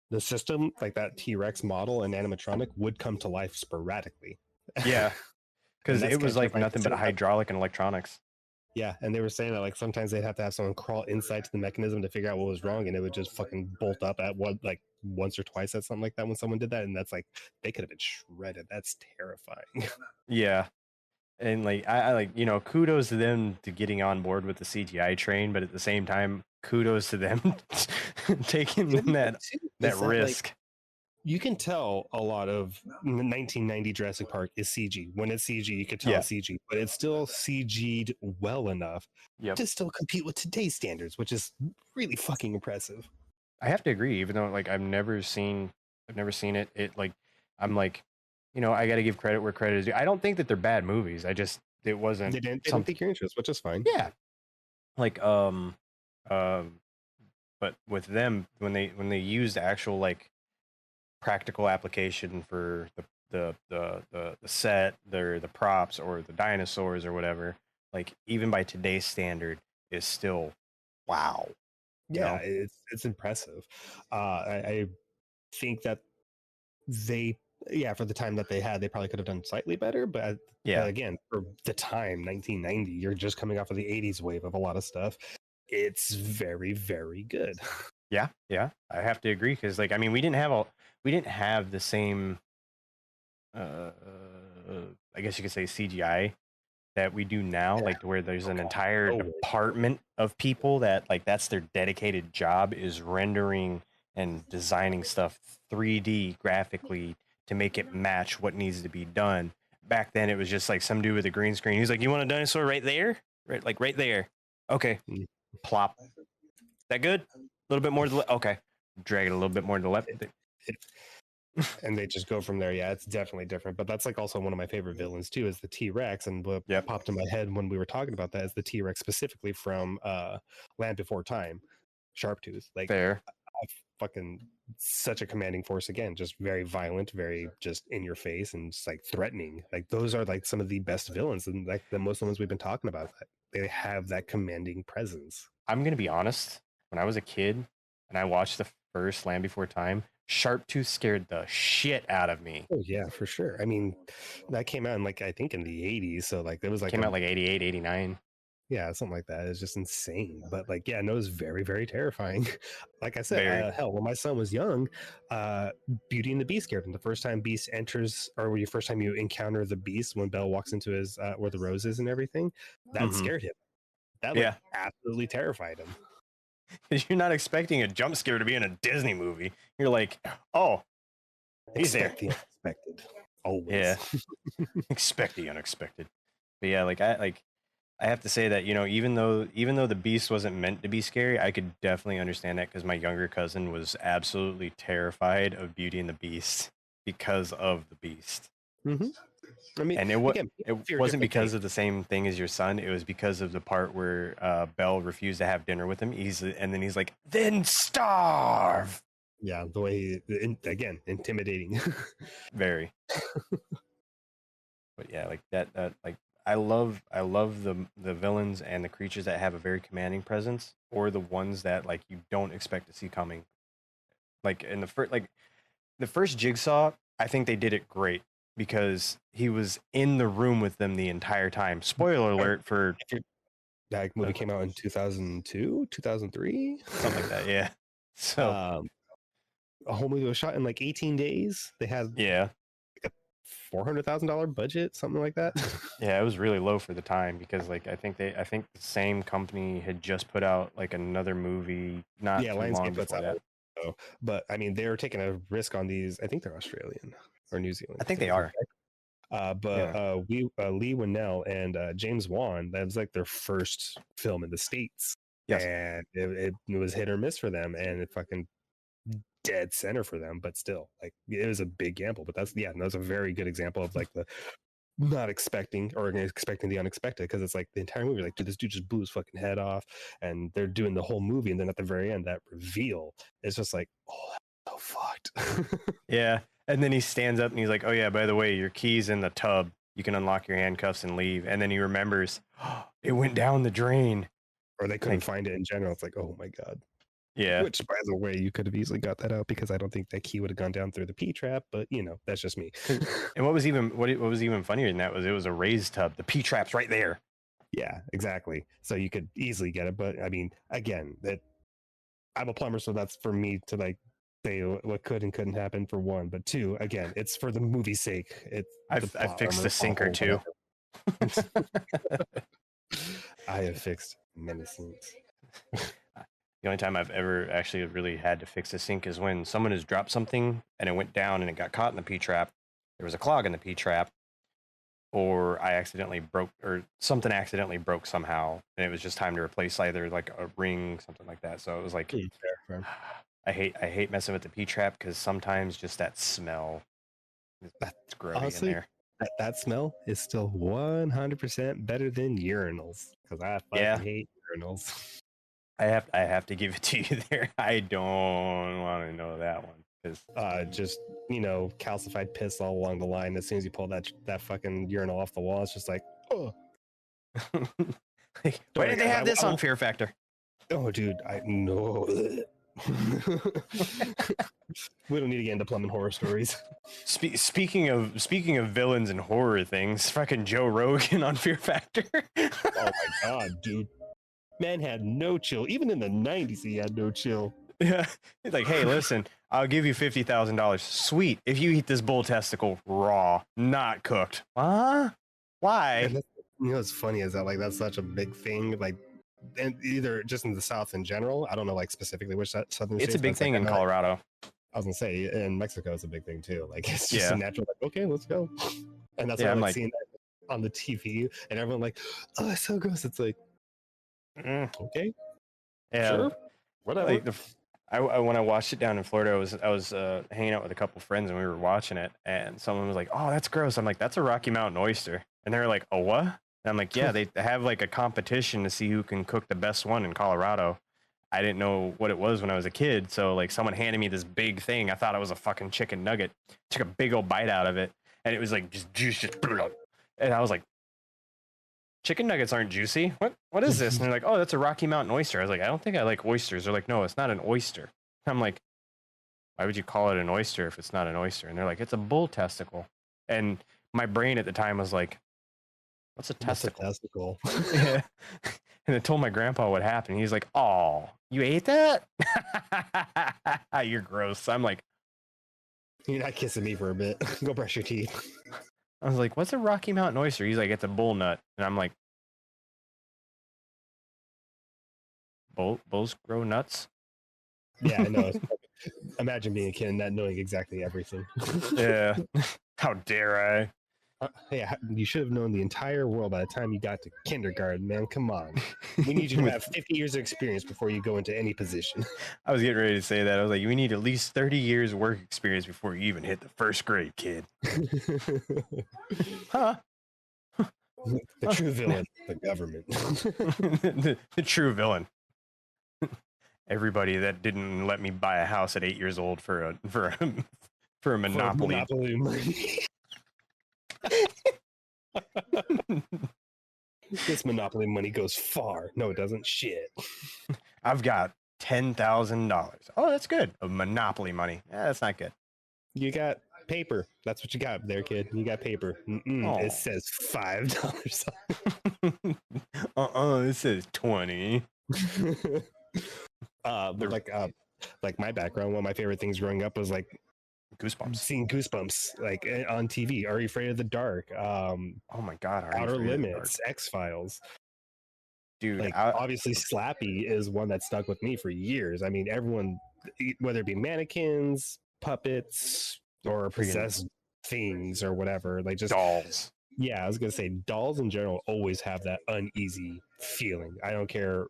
the system, like that T Rex model and animatronic, would come to life sporadically. yeah, And because that's it kind was of like terrifying nothing but considering that. hydraulic and electronics. Yeah, and they were saying that like sometimes they'd have to have someone crawl inside to the mechanism to figure out what was wrong, and it would just fucking bolt up at one like once or twice at something like that when someone did that, and that's like they could have been shredded. That's terrifying. Yeah, And like I like kudos to them to getting on board with the CGI train, but at the same time, kudos to them taking The other thing that too that is that like risk. you can tell a lot of 1990 Jurassic Park is CG. When it's CG, you can tell Yeah. it's CG, but it's still CG'd well enough Yep. to still compete with today's standards, which is really fucking impressive. I have to agree, even though like I've never seen it. It like I'm like, I got to give credit where credit is due. I don't think that they're bad movies. I just it wasn't They didn't something. take your interest, which is fine. Yeah, like um, but with them when they used actual like practical application for the set, the props or the dinosaurs or whatever, like even by today's standard, is still wow. You Yeah, know? it's impressive. I think that they, yeah, for the time that they had, they probably could have done slightly better. But Yeah. again, for the time, 1990, you're just coming off of the 80s wave of a lot of stuff. It's very, very good. Yeah, yeah, I have to agree because, like, I mean, we didn't have the same, uh, I guess you could say CGI that we do now, like to where there's Oh an god, entire no way. department of people that like that's their dedicated job is rendering and designing stuff 3D graphically to make it match what needs to be done. Back then, it was just like some dude with a green screen. He's like, "You want a dinosaur right there, right, like right there? Okay, Mm. plop. That good? A little bit more to the left. Okay, drag it a little bit more to the left. And they just go from there. Yeah, it's definitely different. But that's like also one of my favorite villains too, is the T-Rex. And what Yep, popped in my head when we were talking about that is the T-Rex specifically from Land Before Time, Sharptooth. Like fair. I fucking such a commanding force again, just very violent, very just in your face and just like threatening. Like those are like some of the best villains and like the most ones we've been talking about. That they have that commanding presence. I'm gonna be honest. When I was a kid and I watched the first Land Before Time, Sharptooth scared the shit out of me. Oh yeah, for sure. I mean, that came out in like I think in the 80s, so like it was like Came a out like 88, 89. yeah, something like that. It's just insane. But like, yeah, no, it's very, very terrifying. Like I said, Very. hell, when my son was young, uh, Beauty and the Beast scared him. The first time Beast enters, or when you first time you encounter the Beast, when Belle walks into his where the rose is and everything, that Mm-hmm. scared him. That like Yeah, absolutely terrified him. because you're not expecting a jump scare to be in a Disney movie. You're like, oh, he's there. Expect the unexpected, always. Yeah, expect the unexpected. But yeah, I have to say that even though the beast wasn't meant to be scary, I could definitely understand that because my younger cousin was absolutely terrified of Beauty and the Beast because of the beast, Hmm. I mean, and again, it fear wasn't different because things. of the same thing as your son. It was because of the part where Belle refused to have dinner with him. And then he's like, "Then starve." Yeah, the way again intimidating. Very, but yeah, like that like I love the villains and the creatures that have a very commanding presence, or the ones that like you don't expect to see coming. Like in the first Jigsaw, I think they did it great because he was in the room with them the entire time. Spoiler alert for That movie came out in 2002, 2003. something like that. Yeah. So Um, a whole movie was shot in like 18 days. They had yeah, like a $400,000 budget, something like that. yeah, it was really low for the time because like I think the same company had just put out like another movie not Yeah, too long Lionsgate puts before out. that. So, but I mean, they're taking a risk on these. I think they're Australian or New I Zealand think to they be are. exact. But Yeah. Lee Winnell and James Wan, that was like their first film in the States. Yes. And it was hit or miss for them. And it fucking dead center for them, but still, like it was a big gamble. But that's a very good example of like the not expecting or expecting the unexpected because it's like the entire movie, like, dude, this dude just blew his fucking head off, and they're doing the whole movie, and then at the very end, that reveal is just like, oh, that's so fucked. Yeah. And then he stands up and he's like, "Oh yeah, by the way, your key's in the tub. You can unlock your handcuffs and leave." And then he remembers, oh, it went down the drain. Or they couldn't Like, find it in general. It's like, oh my god. yeah. Which, by the way, you could have easily got that out because I don't think that key would have gone down through the P trap. But that's just me. And what was even funnier than that was it was a raised tub. The P trap's right there. Yeah, exactly. So you could easily get it. But I mean, again, that I'm a plumber, so that's for me to like say what could and couldn't happen for one. But two, again, it's for the movie's sake. It's the I plot fixed armor the sink or or two. whatever. I have fixed many sinks. The only time I've ever actually really had to fix a sink is when someone has dropped something and it went down and it got caught in the P trap. There was a clog in the P trap, or I accidentally broke, or something accidentally broke somehow, and it was just time to replace either like a ring, something like that. So it was like, Fair. I hate messing with the P trap because sometimes just that smell, it's grody Honestly, in there. that smell is still 100% better than urinals because I fucking hate urinals. I have to give it to you there. I don't want to know that one because just calcified piss all along the line. As soon as you pull that fucking urinal off the wall, it's just like, oh. Like, why did they have this on Fear Factor? Oh, dude, I know. We don't need to get into plumbing horror stories. Speaking of villains and horror things, fucking Joe Rogan on Fear Factor. Oh my god, dude. Man had no chill. Even in the 90s, he had no chill. Yeah. He's like, hey, listen, I'll give you $50,000. Sweet. If you eat this bull testicle raw, not cooked. Huh? Why? What's funny is that like that's such a big thing. Like, and either just in the South in general. I don't know like specifically which southern. It's a big thing in Colorado. I was gonna say in Mexico, it's a big thing too. Like it's just a natural. Like, okay, let's go. And that's why I'm like seeing that on the TV, and everyone like, oh, it's so gross. It's like, okay, yeah, sure, whatever. Like when I watched it down in Florida, I was hanging out with a couple friends and we were watching it, and someone was like, "Oh, that's gross." I'm like, "That's a Rocky Mountain oyster," and they were like, "Oh, what?" And I'm like, "Yeah, they have like a competition to see who can cook the best one in Colorado." I didn't know what it was when I was a kid, so like someone handed me this big thing. I thought it was a fucking chicken nugget. Took a big old bite out of it, and it was like just juice, and I was like, chicken nuggets aren't juicy. What is this? And they're like, oh, that's a Rocky Mountain oyster. I was like, I don't think I like oysters. They're like, no, it's not an oyster. I'm like, why would you call it an oyster if it's not an oyster? And they're like, it's a bull testicle. And my brain at the time was like, what's a testicle? What's a testicle? Yeah. And I told my grandpa what happened. He's like, oh, you ate that? You're gross. I'm like, you're not kissing me for a bit. Go brush your teeth. I was like, what's a Rocky Mountain oyster? He's like, it's a bull nut. And I'm like, bulls grow nuts? Yeah, I know. Imagine being a kid and not knowing exactly everything. Yeah. How dare I? Hey, you should have known the entire world by the time you got to kindergarten, man. Come on. We need you to have 50 years of experience before you go into any position. I was getting ready to say that. I was like, we need at least 30 years work experience before you even hit the first grade, kid. Huh? The true villain, the government. the true villain. Everybody that didn't let me buy a house at 8 years old for a monopoly. Monopoly money. This monopoly money goes far. No, it doesn't. Shit. I've got $10,000. Oh, that's good. Of monopoly money. Yeah, that's not good. You got paper. That's what you got there, kid. You got paper. It says $5. It says 20. Like my background, one of my favorite things growing up was like Goosebumps. Seeing Goosebumps like on TV. Are You Afraid of the Dark? Oh my god, Outer Limits, X-Files. Dude, like obviously Slappy is one that stuck with me for years. I mean, everyone, whether it be mannequins, puppets, or possessed things or whatever, like just dolls. Yeah, I was gonna say dolls in general always have that uneasy feeling. I don't care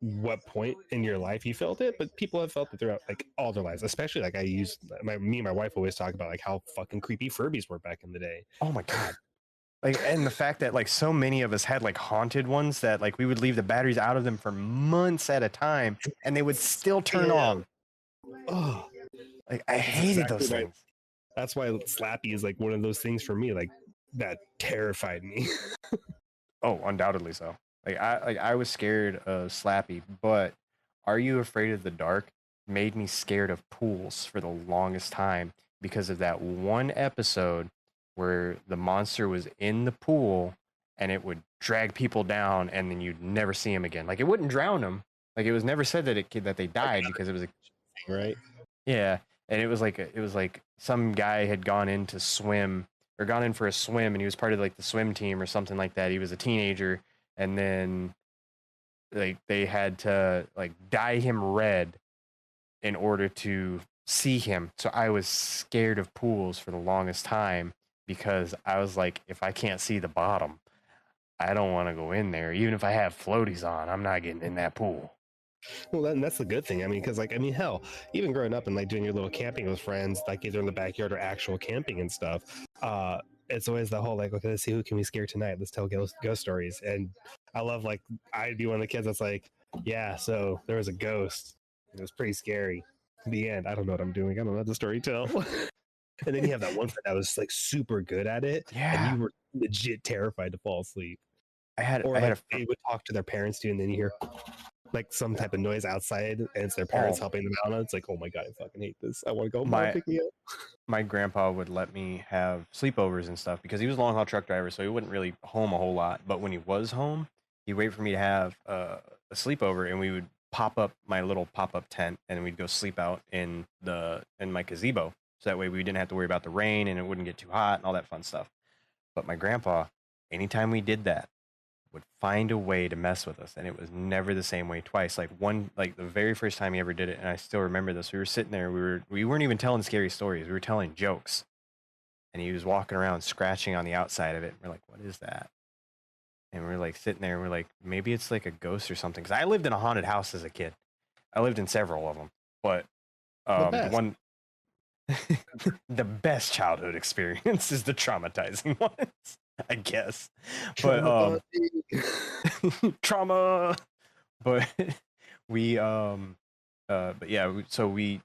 what point in your life you felt it, but people have felt it throughout like all their lives. Especially like me and my wife always talk about like how fucking creepy Furbies were back in the day. Oh my god. Like, and the fact that like so many of us had like haunted ones that like we would leave the batteries out of them for months at a time and they would still turn on. Oh, like I hated those things. That's why Slappy is like one of those things for me, like that terrified me. Oh, undoubtedly so. I was scared of Slappy, but Are You Afraid of the Dark made me scared of pools for the longest time because of that one episode where the monster was in the pool and it would drag people down and then you'd never see him again. Like it wouldn't drown them. Like it was never said that they died because it was right. Yeah, and it was like some guy had gone in to swim or gone in for a swim, and he was part of like the swim team or something like that. He was a teenager, and then like they had to like dye him red in order to see him. So I was scared of pools for the longest time because I was like, if I can't see the bottom, I don't want to go in there. Even if I have floaties on, I'm not getting in that pool. Well, that's the good thing. I mean, because like, I mean, hell, even growing up and like doing your little camping with friends, like either in the backyard or actual camping and stuff, it's always the whole like, okay, let's see who can we scare tonight. Let's tell ghost stories. And I love like I'd be one of the kids that's like, yeah, so there was a ghost. It was pretty scary. In the end, I don't know what I'm doing. I don't know how to story tell. And then you have that one friend that was like super good at it, and Yeah, you were legit terrified to fall asleep. Or I had like a they would talk to their parents too, and then you hear like some type of noise outside and it's their parents oh helping them out. It's like, oh my god, I fucking hate this. I want to go, mom, my pick me up. my grandpa would let me have sleepovers and stuff because he was a long haul truck driver, so he wasn't really home a whole lot. But when he was home, he'd wait for me to have a sleepover, and we would pop up my little pop up tent, and we'd go sleep out in my gazebo. So that way we didn't have to worry about the rain, and it wouldn't get too hot and all that fun stuff. But my grandpa, anytime we did that, would find a way to mess with us, and it was never the same way twice. Like the very first time he ever did it, and I still remember this. We were sitting there, we weren't even telling scary stories, we were telling jokes, and he was walking around scratching on the outside of it. We're like, what is that? And we're like sitting there, and we're like, maybe it's like a ghost or something, because I lived in a haunted house as a kid. I lived in several of them, but The the best. one the best childhood experience is the traumatizing ones, I guess. But Trauma bonding. trauma. But we but yeah, so we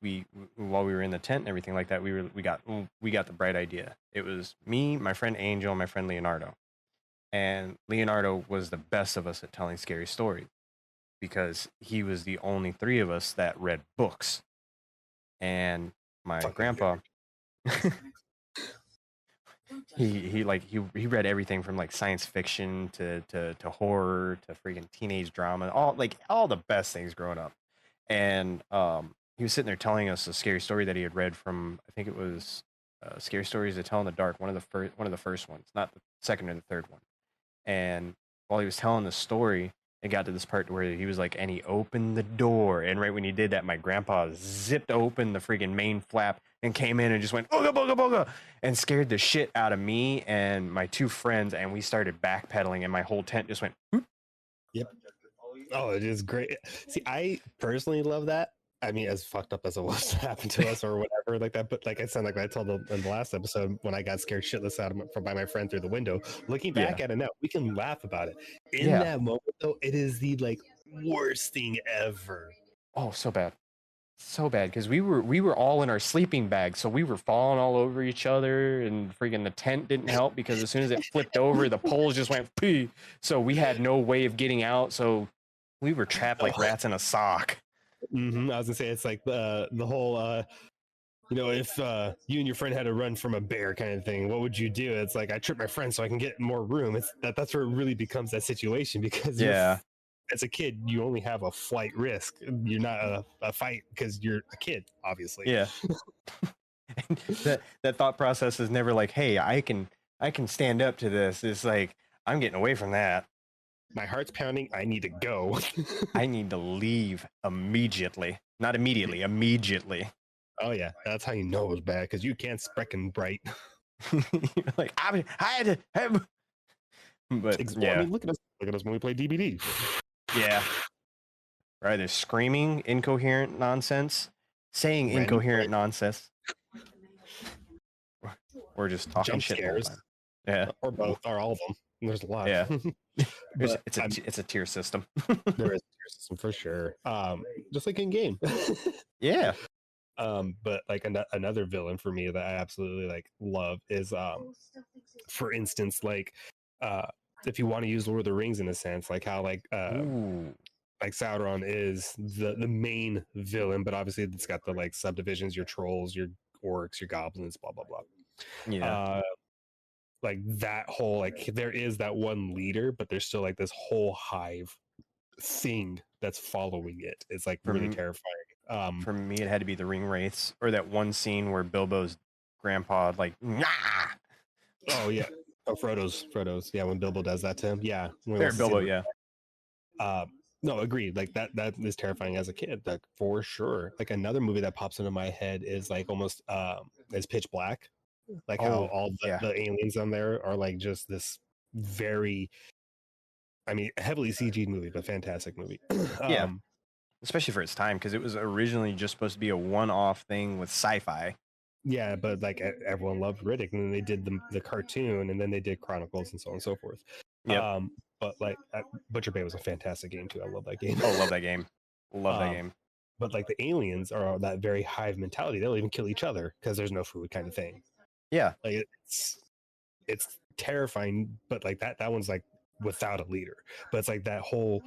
while we were in the tent and everything like that, we got the bright idea. It was me, my friend Angel, and my friend Leonardo. And Leonardo was the best of us at telling scary stories because he was the only three of us that read books. And my Fucking grandpa, he read everything from like science fiction to horror to freaking teenage drama, all the best things growing up. And he was sitting there telling us a scary story that he had read from, I think it was Scary Stories to Tell in the Dark, one of the first ones, not the second or the third one. And while he was telling the story, it got to this part where he was like, and he opened the door, and right when he did that, my grandpa zipped open the freaking main flap and came in and just went booga booga booga and scared the shit out of me and my two friends, and we started backpedaling, and my whole tent just went. Whoop. Yep. Oh, it is great. See, I personally love that. I mean, as fucked up as it was to happen to us or whatever like that, but like I said, like I told in the last episode when I got scared shitless out of from by my friend through the window. Looking back Yeah, at it now, we can laugh about it. In yeah. that moment, though, it is the like worst thing ever. Oh, so bad. So bad because we were all in our sleeping bags, so we were falling all over each other, and freaking the tent didn't help because as soon as it flipped over, the poles just went pee. So we had no way of getting out. So we were trapped like Oh, rats in a sock. I was gonna say it's like the whole if you and your friend had to run from a bear kind of thing, what would you do? It's like I trip my friend so I can get more room. It's that's where it really becomes that situation because Yeah, as a kid you only have a flight risk. You're not a fight because you're a kid, obviously. yeah. That thought process is never like, hey, I can stand up to this. It's like I'm getting away from that. My heart's pounding. I need to go. I need to leave immediately. Not immediately, immediately. Oh yeah, that's how you know it was bad because you can't sprechen bright. Like I had to have, but Well, I yeah, mean, look at us when we play DBD. yeah. Right, they're screaming incoherent nonsense, saying Random incoherent nonsense, or just talking jump shit the whole scares, time. Yeah, or both, or all of them. There's a lot, yeah. but It's a tier system. there is a tier system for sure. Just like in game. Yeah. But like another villain for me that I absolutely like love is for instance, like uh, if you want to use Lord of the Rings in a sense, like how Ooh. like Sauron is the main villain, but obviously it's got the like subdivisions, your trolls, your orcs, your goblins, blah blah blah. Yeah. Uh, like that whole like there is that one leader, but there's still like this whole hive thing that's following it. It's like really For terrifying. for me, it had to be the ring wraiths, or that one scene where Bilbo's grandpa like, nah! Oh yeah. Oh, Frodo's. Yeah, when Bilbo does that to him. Yeah, when he Or wants to see Bilbo, the yeah. no, agreed. Like that is terrifying as a kid, like for sure. Like another movie that pops into my head is like almost is Pitch Black. Like how Oh, all yeah. the aliens on there are like just this very, I mean, heavily CG movie, but fantastic movie. Yeah. Especially for its time, because it was originally just supposed to be a one-off thing with sci-fi. Yeah, but like everyone loved Riddick, and then they did the cartoon, and then they did Chronicles, and so on and so forth. Yep. But like Butcher Bay was a fantastic game too. I love that game. Oh, love that game. Love that um, game. but like the aliens are that very hive mentality. They'll even kill each other because there's no food, kind of thing. Yeah. Like it's terrifying, but like that one's like without a leader. But it's like that whole.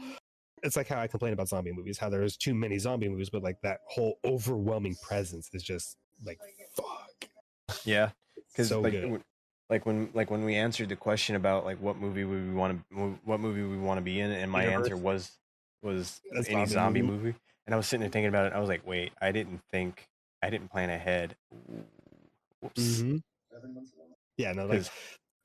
It's like how I complain about zombie movies, how there's too many zombie movies, but like that whole overwhelming presence is just like fuck. Yeah. Because So good. when we answered the question about like what movie we want to be in, and my answer Universe. was A any zombie zombie movie. movie, and I was sitting there thinking about it. I was like, wait, I didn't plan ahead. Whoops. Mm-hmm. Yeah, no, like Because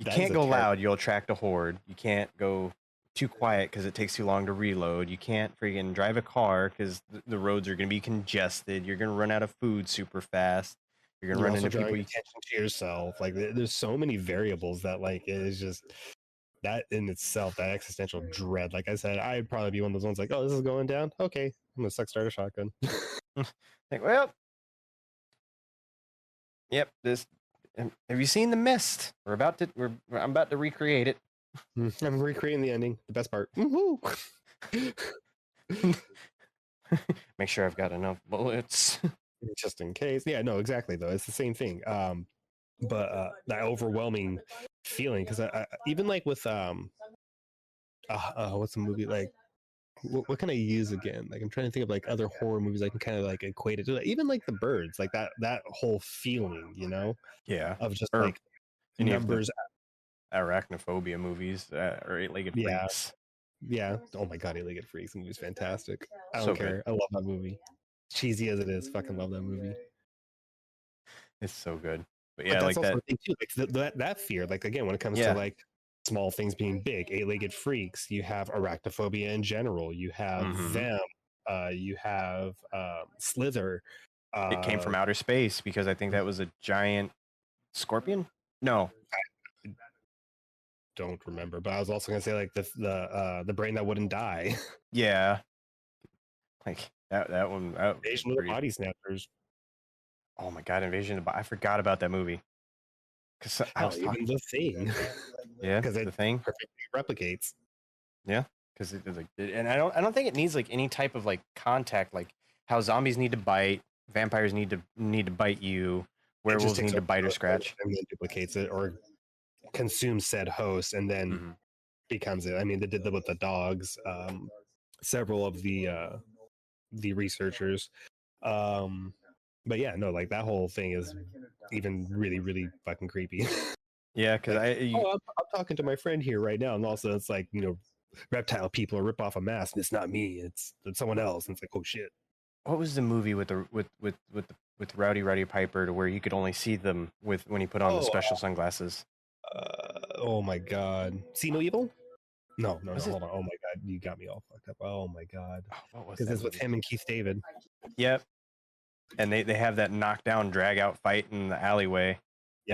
you that is can't a go terrible. loud, you'll attract a horde. You can't go too quiet because it takes too long to reload. You can't freaking drive a car because the roads are going to be congested. You're going to run out of food super fast. You're going to You're run also into drawing people. attention to yourself. Like there's so many variables that like it is just that in itself, that existential dread. Like I said, I'd probably be one of those ones like, oh, this is going down. Okay, I'm gonna start a shotgun. Like, well, yep. This. Have you seen The Mist? I'm about to recreate it. I'm recreating the ending. The best part. Woo-hoo! Make sure I've got enough bullets. Just in case. Yeah, no, exactly though. It's the same thing. But that overwhelming feeling because I even like with what's the movie like what can I use again? Like I'm trying to think of like other horror movies I can kind of like equate it to. Like, even like The Birds, like that whole feeling, Yeah. of just Or like any of the numbers. arachnophobia movies or Eight-Legged Yeah, Freaks. yeah. Oh my god, Eight-Legged Freaks movie's fantastic. I So don't good. care. I love that movie. Cheesy as it is, fucking love that movie. It's so good. But But yeah, that's like also that. the thing too. Like that fear. Like again, when it comes to Yeah. like small things being big, Eight-Legged Freaks. You have arachnophobia in general. You have Hmm. them. You have Slither. It came Uh, from outer space because I think that was a giant scorpion. No. don't remember, but I was also gonna say like the brain that wouldn't die. Yeah. Like that one. That was Invasion of the pretty. Body Snatchers. Oh my god, Invasion of the. I forgot about that movie because I Hell, was even talking. the Thing, Yeah, because it the thing. perfectly replicates. Yeah, because and I don't think it needs like any type of like contact, like how zombies need to bite, vampires need to bite you, It just werewolves takes need to over bite or the host scratch. and then duplicates it or consumes said host and then Hmm. becomes it. I mean, they did that with the dogs. Several of the researchers. Um, but yeah, no, like that whole thing is even really, really fucking creepy. Yeah, because Like, oh, I'm talking to my friend here right now, and also it's like reptile people rip off a mask, and it's not me, it's someone else, and it's like, oh shit. what was the movie with Rowdy Piper to where you could only see them with when he put on the Oh, special sunglasses? oh my god, see no evil. No, no, no. Was it? Hold on. Oh my god, you got me all fucked up. Oh my god, Oh, what was because that it's with movie? him and Keith David. Yep. And they have that knockdown drag out fight in the alleyway, and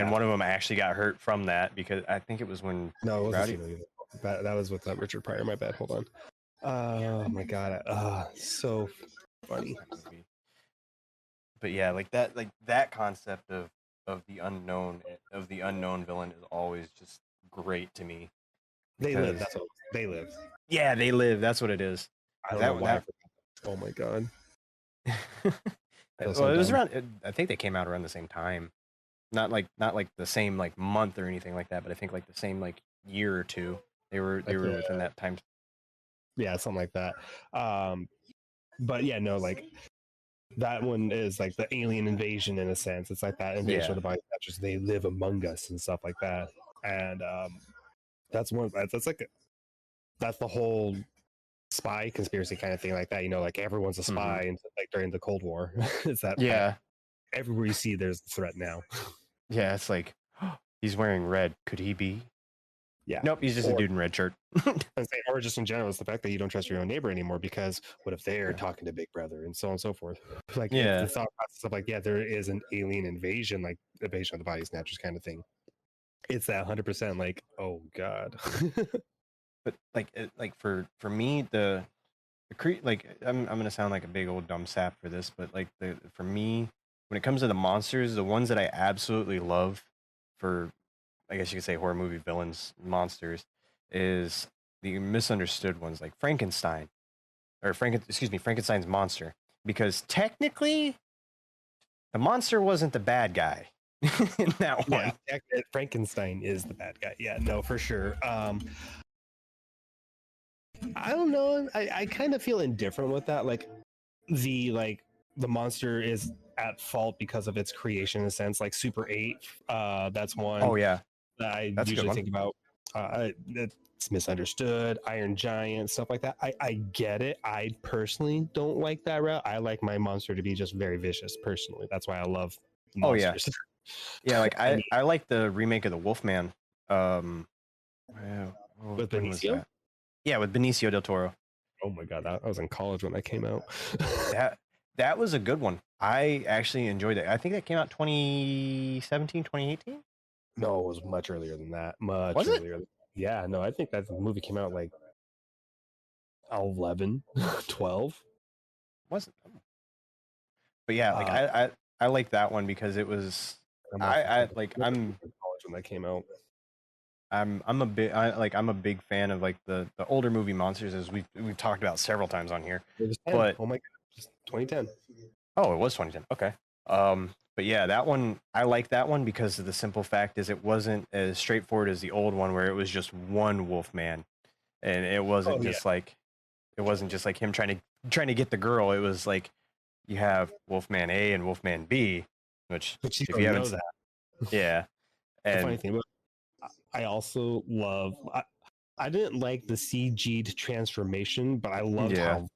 Yeah, one of them actually got hurt from that because I think it was when no, it wasn't see Rowdy. no evil. That was with Richard Pryor. My bad. Hold on. Oh my god. So funny. That movie. But yeah, like that concept of the unknown villain is always just great to me They live. because That's what they live. yeah, they live. That's what it is. I don't know That why. that. Oh my god. I feel so Well, it was dumb. around. I think they came out around the same time. Not like the same like month or anything like that, but I think like the same like year or two. They were within that time. Yeah, something like that. But yeah, no, like that one is like the alien invasion in a sense. It's like that invasion Yeah. of the body snatchers. They live among us and stuff like that. And that's one. That's like that's the whole spy conspiracy kind of thing, like that. Like everyone's a Hmm. spy, and like during the Cold War, is that Yeah. everywhere you see there's a threat now. Yeah. It's like He's wearing red. Could he be? Yeah. Nope, he's just a Or, dude in red shirt. or just in general, it's the fact that you don't trust your own neighbor anymore because what if they're Yeah. talking to Big Brother and so on and so forth? Like, it's Yeah. the thought process of like, yeah, there is an alien invasion, like invasion of the body snatchers kind of thing. It's that 100% like, oh god. But like for me, like I'm gonna sound like a big old dumb sap for this, but like for me, when it comes to the monsters, the ones that I absolutely love for, I guess you could say, horror movie villains, monsters, is the misunderstood ones like Frankenstein or Frankenstein's monster, because technically the monster wasn't the bad guy in that one. Yeah, Frankenstein is the bad guy. Yeah, no, for sure. I don't know. I kind of feel indifferent with that. Like the monster is at fault because of its creation in a sense. Like Super 8, that's one Oh yeah, that I that's a good usually one. think about. It's misunderstood, Iron Giant, stuff like that. I get it. I personally don't like that route. I like my monster to be just very vicious. Personally, that's why I love Oh yeah, monsters. yeah. Like I mean, I like the remake of the Wolfman. with When was Benicio. that? Yeah, with Benicio del Toro. Oh my god, I was in college when that came out. That that was a good one. I actually enjoyed it. I think that came out 2017, 2018. No, it was much earlier than that. Much Was it? earlier. Yeah, no, I think that movie came out like 11, 12. Wasn't. But yeah, like Uh, I like that one because it was I'm also thinking like I was in college when that came out. I'm a big fan of like the older movie monsters, as we've talked about several times on here. It was 10. But Oh my god, just 2010. oh, it was 2010. Okay. But yeah, that one I like that one because of the simple fact is it wasn't as straightforward as the old one where it was just one wolf man, and Oh yeah, it wasn't just like him trying to get the girl. It was like you have Wolfman A and Wolfman B, which but you if you don't haven't know that. yeah, The funny and thing about I also love. I didn't like the CG'd transformation, but I loved yeah, how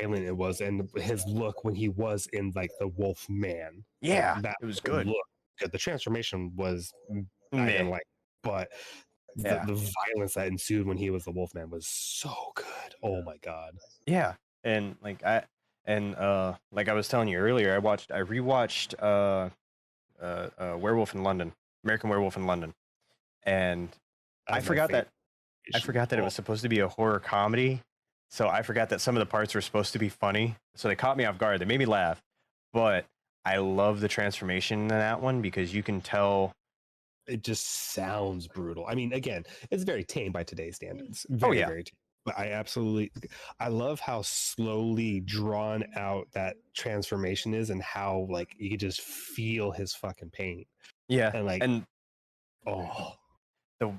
violent it was and his look when he was in like the Wolf Man. Like yeah, that it was good. look. Good. The transformation was I Meh. didn't like, but Yeah, the violence that ensued when he was the Wolfman was so good. Oh my god. yeah, and like I was telling you earlier, I rewatched Werewolf in London, American Werewolf in London, and I That's my forgot favorite. that I forgot that it Oh, was supposed to be a horror comedy. So I forgot that some of the parts were supposed to be funny. So they caught me off guard. They made me laugh. But I love the transformation in that one because you can tell. it just sounds brutal. I mean, again, it's very tame by today's standards. Oh Very, yeah, very tame. But I love how slowly drawn out that transformation is and how like you can just feel his fucking pain. yeah. And like, And oh,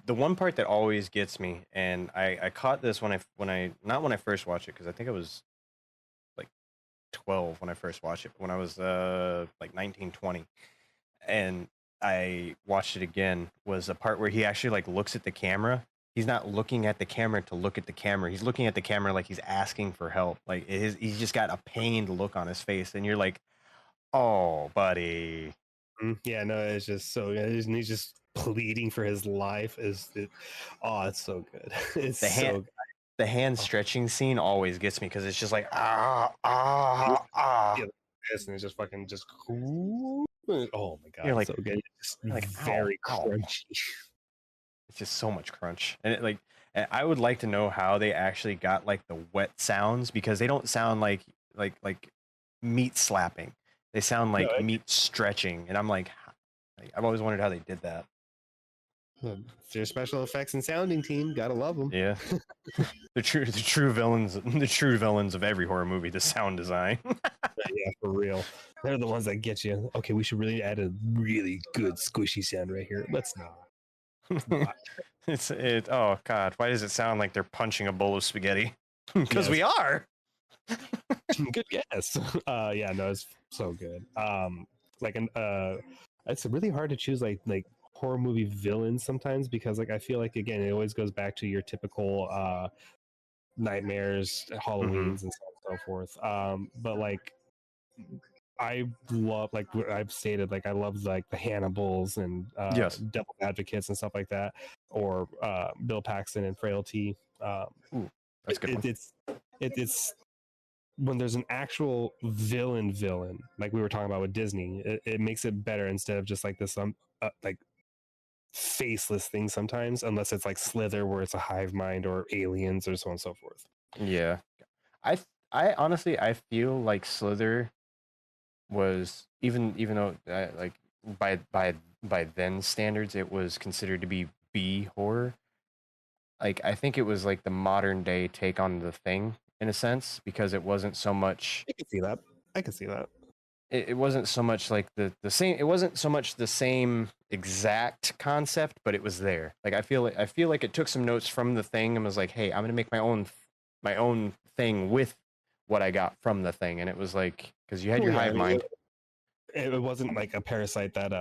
the one part that always gets me, and I caught this when I not when I first watched it because I think I was like 12 when I first watched it. When I was like 19, 20, and I watched it again, was a part where he actually like looks at the camera. He's not looking at the camera to look at the camera. He's looking at the camera like he's asking for help. Like he's just got a pained look on his face, and you're like, "Oh, buddy." yeah, no, it's just so good. And he's just pleading for his life. Oh, it's so good. It's The hand so good. the hand Oh, stretching scene always gets me because it's just like yeah, this and it's just fucking just cool. Oh my god, You're it's like so good. It's you're like just ow, very ow. crunchy. It's just so much crunch, and and I would like to know how they actually got like the wet sounds because they don't sound like meat slapping. They sound No, like meat stretching, and I'm like, I've always wondered how they did that. it's their special effects and sounding team. Gotta love them. Yeah, the true villains of every horror movie, the sound design. Yeah, for real. They're the ones that get you. Okay, we should really add a really good squishy sound right here. Let's not. Let's not. Oh god, why does it sound like they're punching a bowl of spaghetti? Because Yes, we are. good guess. Yeah, no, it's so good. Like an it's really hard to choose like horror movie villains sometimes because like I feel like again it always goes back to your typical nightmares, Hmm. Halloweens, and so on and so forth. But like I love, like I've stated, like I love like the Hannibals and Yes. Devil Advocates and stuff like that, or Bill Paxton and Frailty. Ooh, that's a good one. It's when there's an actual villain, like we were talking about with Disney, it makes it better instead of just like this like faceless thing sometimes, unless it's like Slither where it's a hive mind, or aliens, or so on and so forth. Yeah. I honestly I feel like Slither was even though like by by then standards it was considered to be B horror. Like I think it was like the modern day take on The Thing in a sense because it wasn't so much I can see that. I can see that. it wasn't so much like the same it wasn't so much the same exact concept but it was there. Like I feel like it took some notes from The Thing and was like, "Hey, I'm going to make my own thing with what I got from The Thing." And it was like cuz you had Well, your yeah, I hive mean, mind it wasn't like a parasite that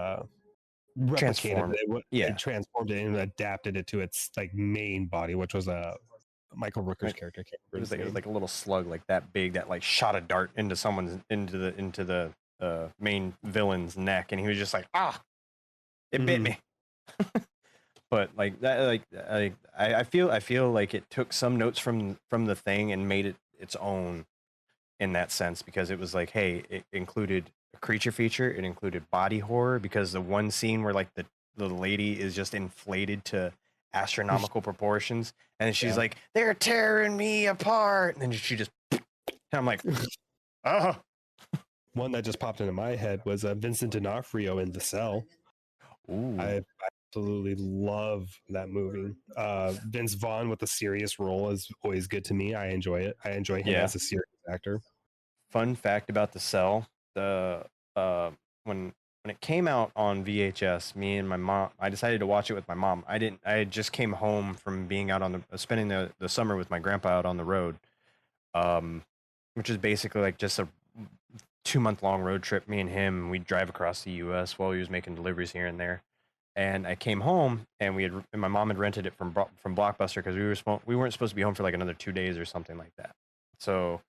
replicated transformed. it. It Yeah. transformed it and adapted it to its like main body, which was Michael Rooker's Like character. I can't remember his it was name. like a little slug like that big that like shot a dart into someone's into the main villain's neck and he was just like, "Ah, it bit me." But like that I feel like it took some notes from The Thing and made it its own in that sense because it was like, hey, it included a creature feature, it included body horror because the one scene where like the lady is just inflated to astronomical proportions and she's Yeah. like, "They're tearing me apart," and then she just and I'm like, "Oh." One that just popped into my head was Vincent D'Onofrio in The Cell. Ooh. I absolutely love that movie. Vince Vaughn with a serious role is always good to me. I enjoy it. I enjoy him Yeah. as a serious actor. Fun fact about The Cell: the when it came out on VHS, me and my mom, I decided to watch it with my mom. I didn't. I just came home from being out on spending the summer with my grandpa out on the road, um, which is basically like just a 2 month long road trip. Me and him, we'd drive across the U.S. while he was making deliveries here and there. And I came home, and and my mom had rented it from Blockbuster because we weren't supposed to be home for like another 2 days or something like that. So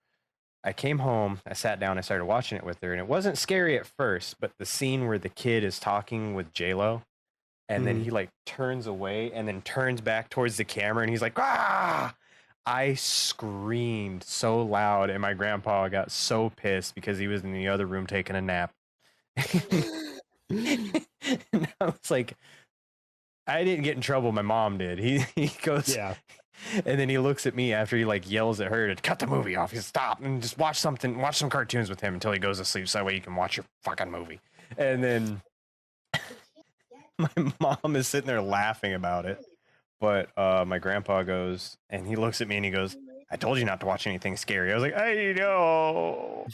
I came home, I sat down, I started watching it with her, and it wasn't scary at first, but the scene where the kid is talking with J Lo, and then Mhm. he like turns away and then turns back towards the camera, and he's like, "Ah!" I screamed so loud, and my grandpa got so pissed because he was in the other room taking a nap. And I was like, I didn't get in trouble. My mom did. He goes, Yeah. and then he looks at me after he like yells at her to cut the movie off. He says, "Stop and just watch some cartoons with him until he goes to sleep, so that way you can watch your fucking movie." And then my mom is sitting there laughing about it, but my grandpa goes and he looks at me and he goes, "I told you not to watch anything scary." I was like, "I know."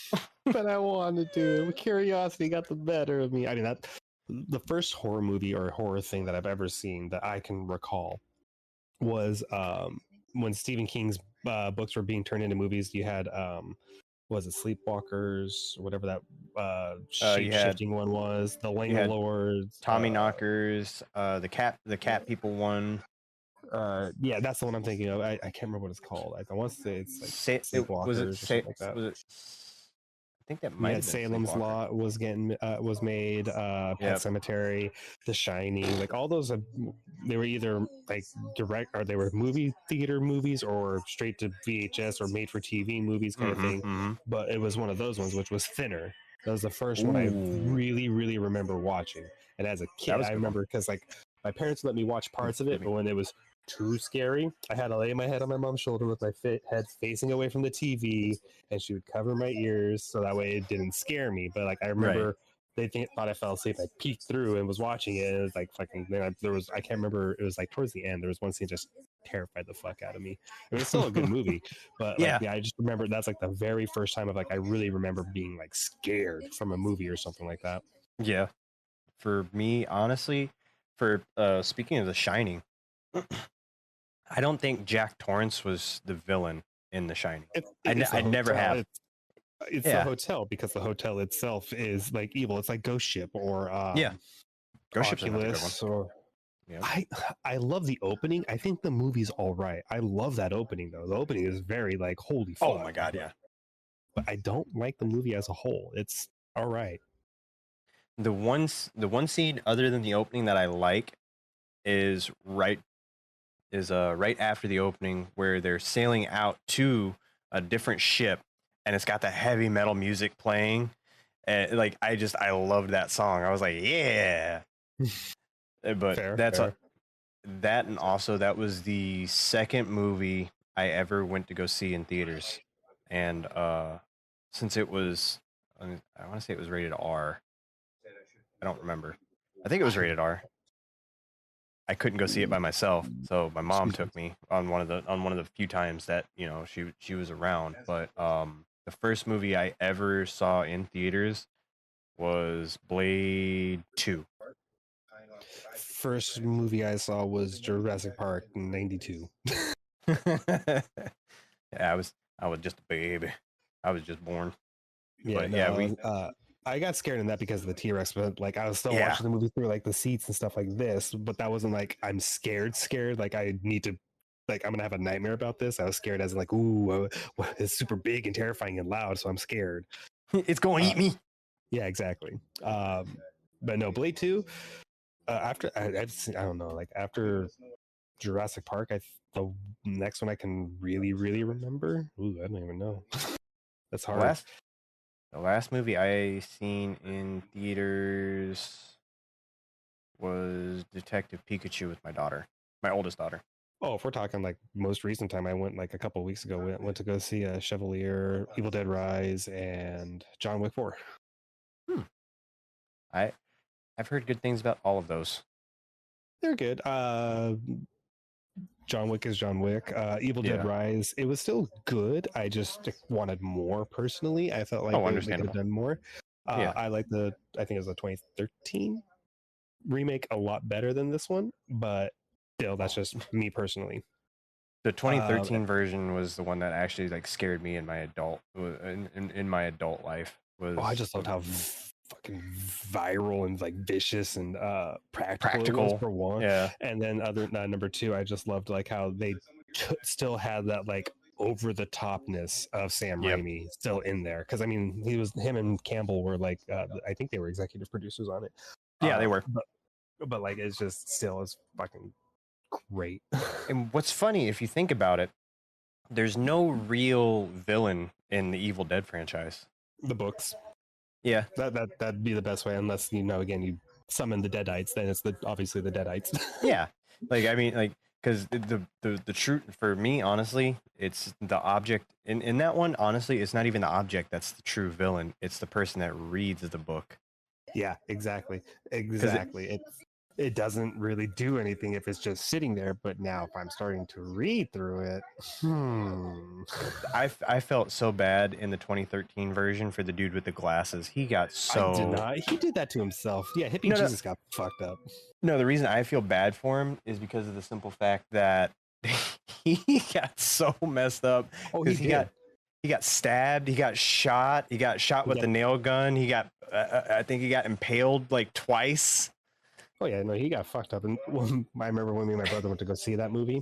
But I wanted to. Curiosity got the better of me. I mean, that the first horror movie or horror thing that I've ever seen that I can recall was when Stephen King's books were being turned into movies. You had was it Sleepwalkers or whatever that shape You had shifting one was, the you Lena had Lords. Tommy Knockers, the cat people one. Yeah, that's the one I'm thinking of. I can't remember what it's called. I want to say it's like Sleepwalkers or something like that. Was it? I think that You might had have been Salem's Sleepwalker. Lot was made, Pet Yep. Cemetery, The Shining, like all those. They were either like direct or they were movie theater movies or straight to VHS or made for TV movies kind of Mm-hmm. thing. Mm-hmm. But it was one of those ones which was thinner. That was the first one I Ooh, really remember watching. And as a that kid, was I a good one. remember because like my parents let me watch parts of it, Excuse me. but when it was too scary, I had to lay my head on my mom's shoulder with my head facing away from the TV, and she would cover my ears so that way it didn't scare me. But like I Right. remember thought I fell asleep. I peeked through and was watching it. And it was like fucking. There was I can't remember. It was like towards the end. There was one scene just terrified the fuck out of me. It was still a good movie, but like Yeah. yeah, I just remember that's like the very first time of like I really remember being like scared from a movie or something like that. Yeah. For me, honestly, for speaking of The Shining, I don't think Jack Torrance was the villain in The Shining. It's the I never hotel. have. It's the Yeah. hotel because the hotel itself is like evil. It's like Ghost Ship or Yeah. Ghost Ship's another good one. Oculus or Yeah. I love the opening. I think the movie's all right. I love that opening though. The opening is very like holy Oh fuck. my god, yeah. But I don't like the movie as a whole. It's All right. The one scene other than the opening that I like is right after the opening where they're sailing out to a different ship and it's got the heavy metal music playing. And like I loved that song. I was like, yeah. But Fair, that's fair. that, and also that was the second movie I ever went to go see in theaters. And since it was I want to say it was rated R. I don't remember. I think it was rated R. I couldn't go see it by myself, so my mom Excuse me. took me on one of the few times that she was around. But the first movie I ever saw in theaters was Blade 2. First movie I saw was Jurassic Park in '92. Yeah, I was just a baby. I was just born. Yeah, But yeah, no, I got scared in that because of the T-Rex, but like I was still yeah, watching the movie through like the seats and stuff like this, but that wasn't like I'm scared. Like I need to, like I'm gonna have a nightmare about this. I was scared as in like, ooh, it's super big and terrifying and loud, so I'm scared. it's going to Uh, eat me. yeah, exactly. But no, Blade 2, after I don't know, like after Jurassic Park, the next one I can really remember. Ooh, I don't even know. That's The hard. last the last movie I seen in theaters was Detective Pikachu with my daughter, my oldest daughter. Oh, if we're talking like most recent time, I went like a couple weeks ago. Went to go see Chevalier, Evil Dead Rise, and John Wick 4. Hmm. I I've heard good things about all of those. They're good. John Wick is John Wick. Evil Dead Yeah. Rise, it was still good. I just wanted more personally. I felt like Oh, they could have understandable. done more. Yeah. I like I think it was the 2013 remake a lot better than this one, but still, that's Oh, just me personally. the Uh, 2013 version was the one that actually like scared me in my in my adult life. Oh, I Was just loved how fucking viral and like vicious and practical it was practical. for one. Yeah. And then other number two, I just loved like how they still had that like over the topness of Sam Yep. Raimi still in there. Because I mean, him and Campbell were like I think they were executive producers on it. Yeah, they Uh, were. but like it's just still is fucking great. And what's funny if you think about it, there's no real villain in the Evil Dead franchise. The books, Yeah. that'd be the best way, unless again you summon the Deadites, then it's obviously the Deadites. Yeah. Like I mean like because the truth for me honestly it's the object in that one honestly it's not even the object that's the true villain, it's the person that reads the book Yeah, exactly. because Exactly. It doesn't really do anything if it's just sitting there, but now if I'm starting to read through it, I felt so bad in the 2013 version for the dude with the glasses. He got I did so not. He did that to himself. Yeah, hippie no no Jesus got fucked up. no. The reason I feel bad for him is because of the simple fact that he got so messed up Oh, he because did. he got stabbed, he got shot with Yep. the nail gun, he got I think he got impaled like twice. Oh yeah, no, he got fucked up. And I remember when me and my brother went to go see that movie.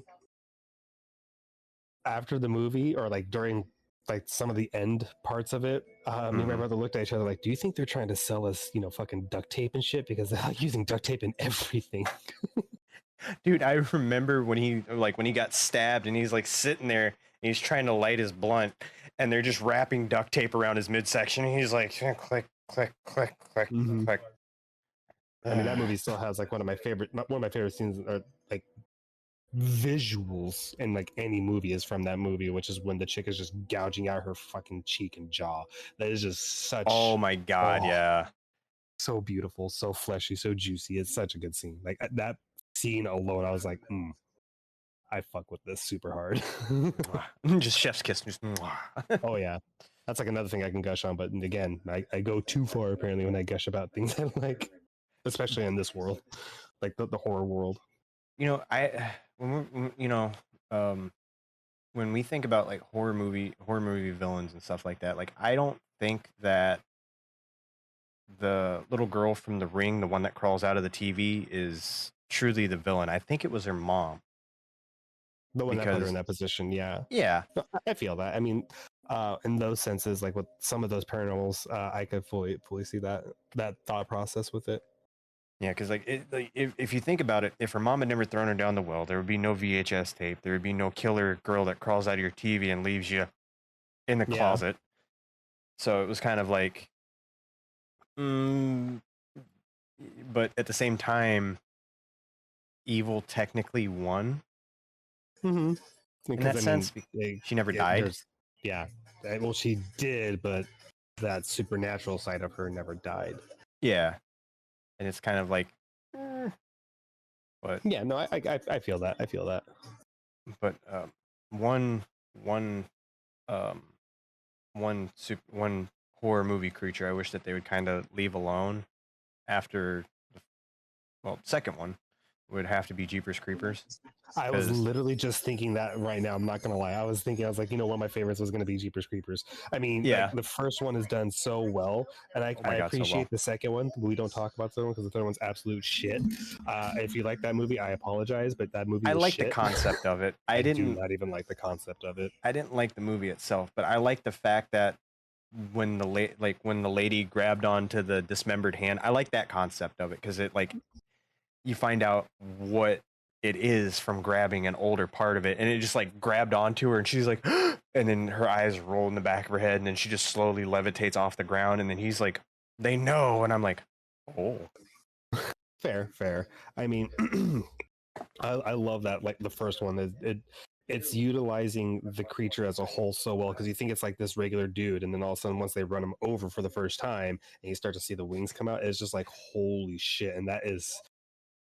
After the movie, or like during like some of the end parts of it, me and my Mm-hmm. brother looked at each other like, "Do you think they're trying to sell us, fucking duct tape and shit? Because they're like using duct tape in everything." Dude, I remember when he got stabbed and he's like sitting there and he's trying to light his blunt and they're just wrapping duct tape around his midsection and he's like click click click click Mm-hmm. click. I mean, that movie still has like one of my favorite scenes, or like visuals in like any movie, is from that movie, which is when the chick is just gouging out her fucking cheek and jaw. That is just Oh such, my god, oh, yeah. so beautiful, so fleshy, so juicy. It's such a good scene. Like that scene alone, I was like, I fuck with this super hard. Just chef's kiss. Just, Oh yeah, that's like another thing I can gush on. But again, I go too far apparently when I gush about things I like, especially in this world, like the horror world. you know, I um when we think about like horror movie villains and stuff like that, like I don't think that the little girl from The Ring, the one that crawls out of the TV, is truly the villain. I think it was her mom The one that put her in because that position, yeah. yeah, No, I feel that. I mean, In those senses, like with some of those paranormals, I could fully see that thought process with it. Yeah, because like if you think about it, if her mom had never thrown her down the well, there would be no VHS tape. There would be no killer girl that crawls out of your TV and leaves you in the Yeah. closet. So it was kind of like, mm, but at the same time, evil technically won Mm-hmm. in Because that I mean, sense. She never died. there's yeah. Well, she did, but that supernatural side of her never died. Yeah, and it's kind of like, eh, but Yeah, no, I feel that. I feel that. but one one um one horror movie creature I wish that they would kind of leave alone after the second one would have to be Jeepers Creepers I was because literally just thinking that right now. I'm not gonna lie. I was like, one of my favorites was gonna be Jeepers Creepers. I mean, like yeah, the first one is done so well, and oh I my god, so well. appreciate the second one. We don't talk about the third one because the third one's absolute shit. If you like that movie, I apologize, but that movie I was like the shit. concept of it. I do not even like the concept of it. I didn't like the movie itself, but I like the fact that when when the lady grabbed onto the dismembered hand, I like that concept of it because it like you find out what it is from grabbing an older part of it, and it just like grabbed onto her, and she's like, and then her eyes roll in the back of her head, and then she just slowly levitates off the ground, and then he's like, they know, and I'm like, oh, Fair. I mean, I love that. Like the first one, it's utilizing the creature as a whole so well because you think it's like this regular dude, and then all of a sudden, once they run him over for the first time, and you start to see the wings come out, it's just like holy shit, and that is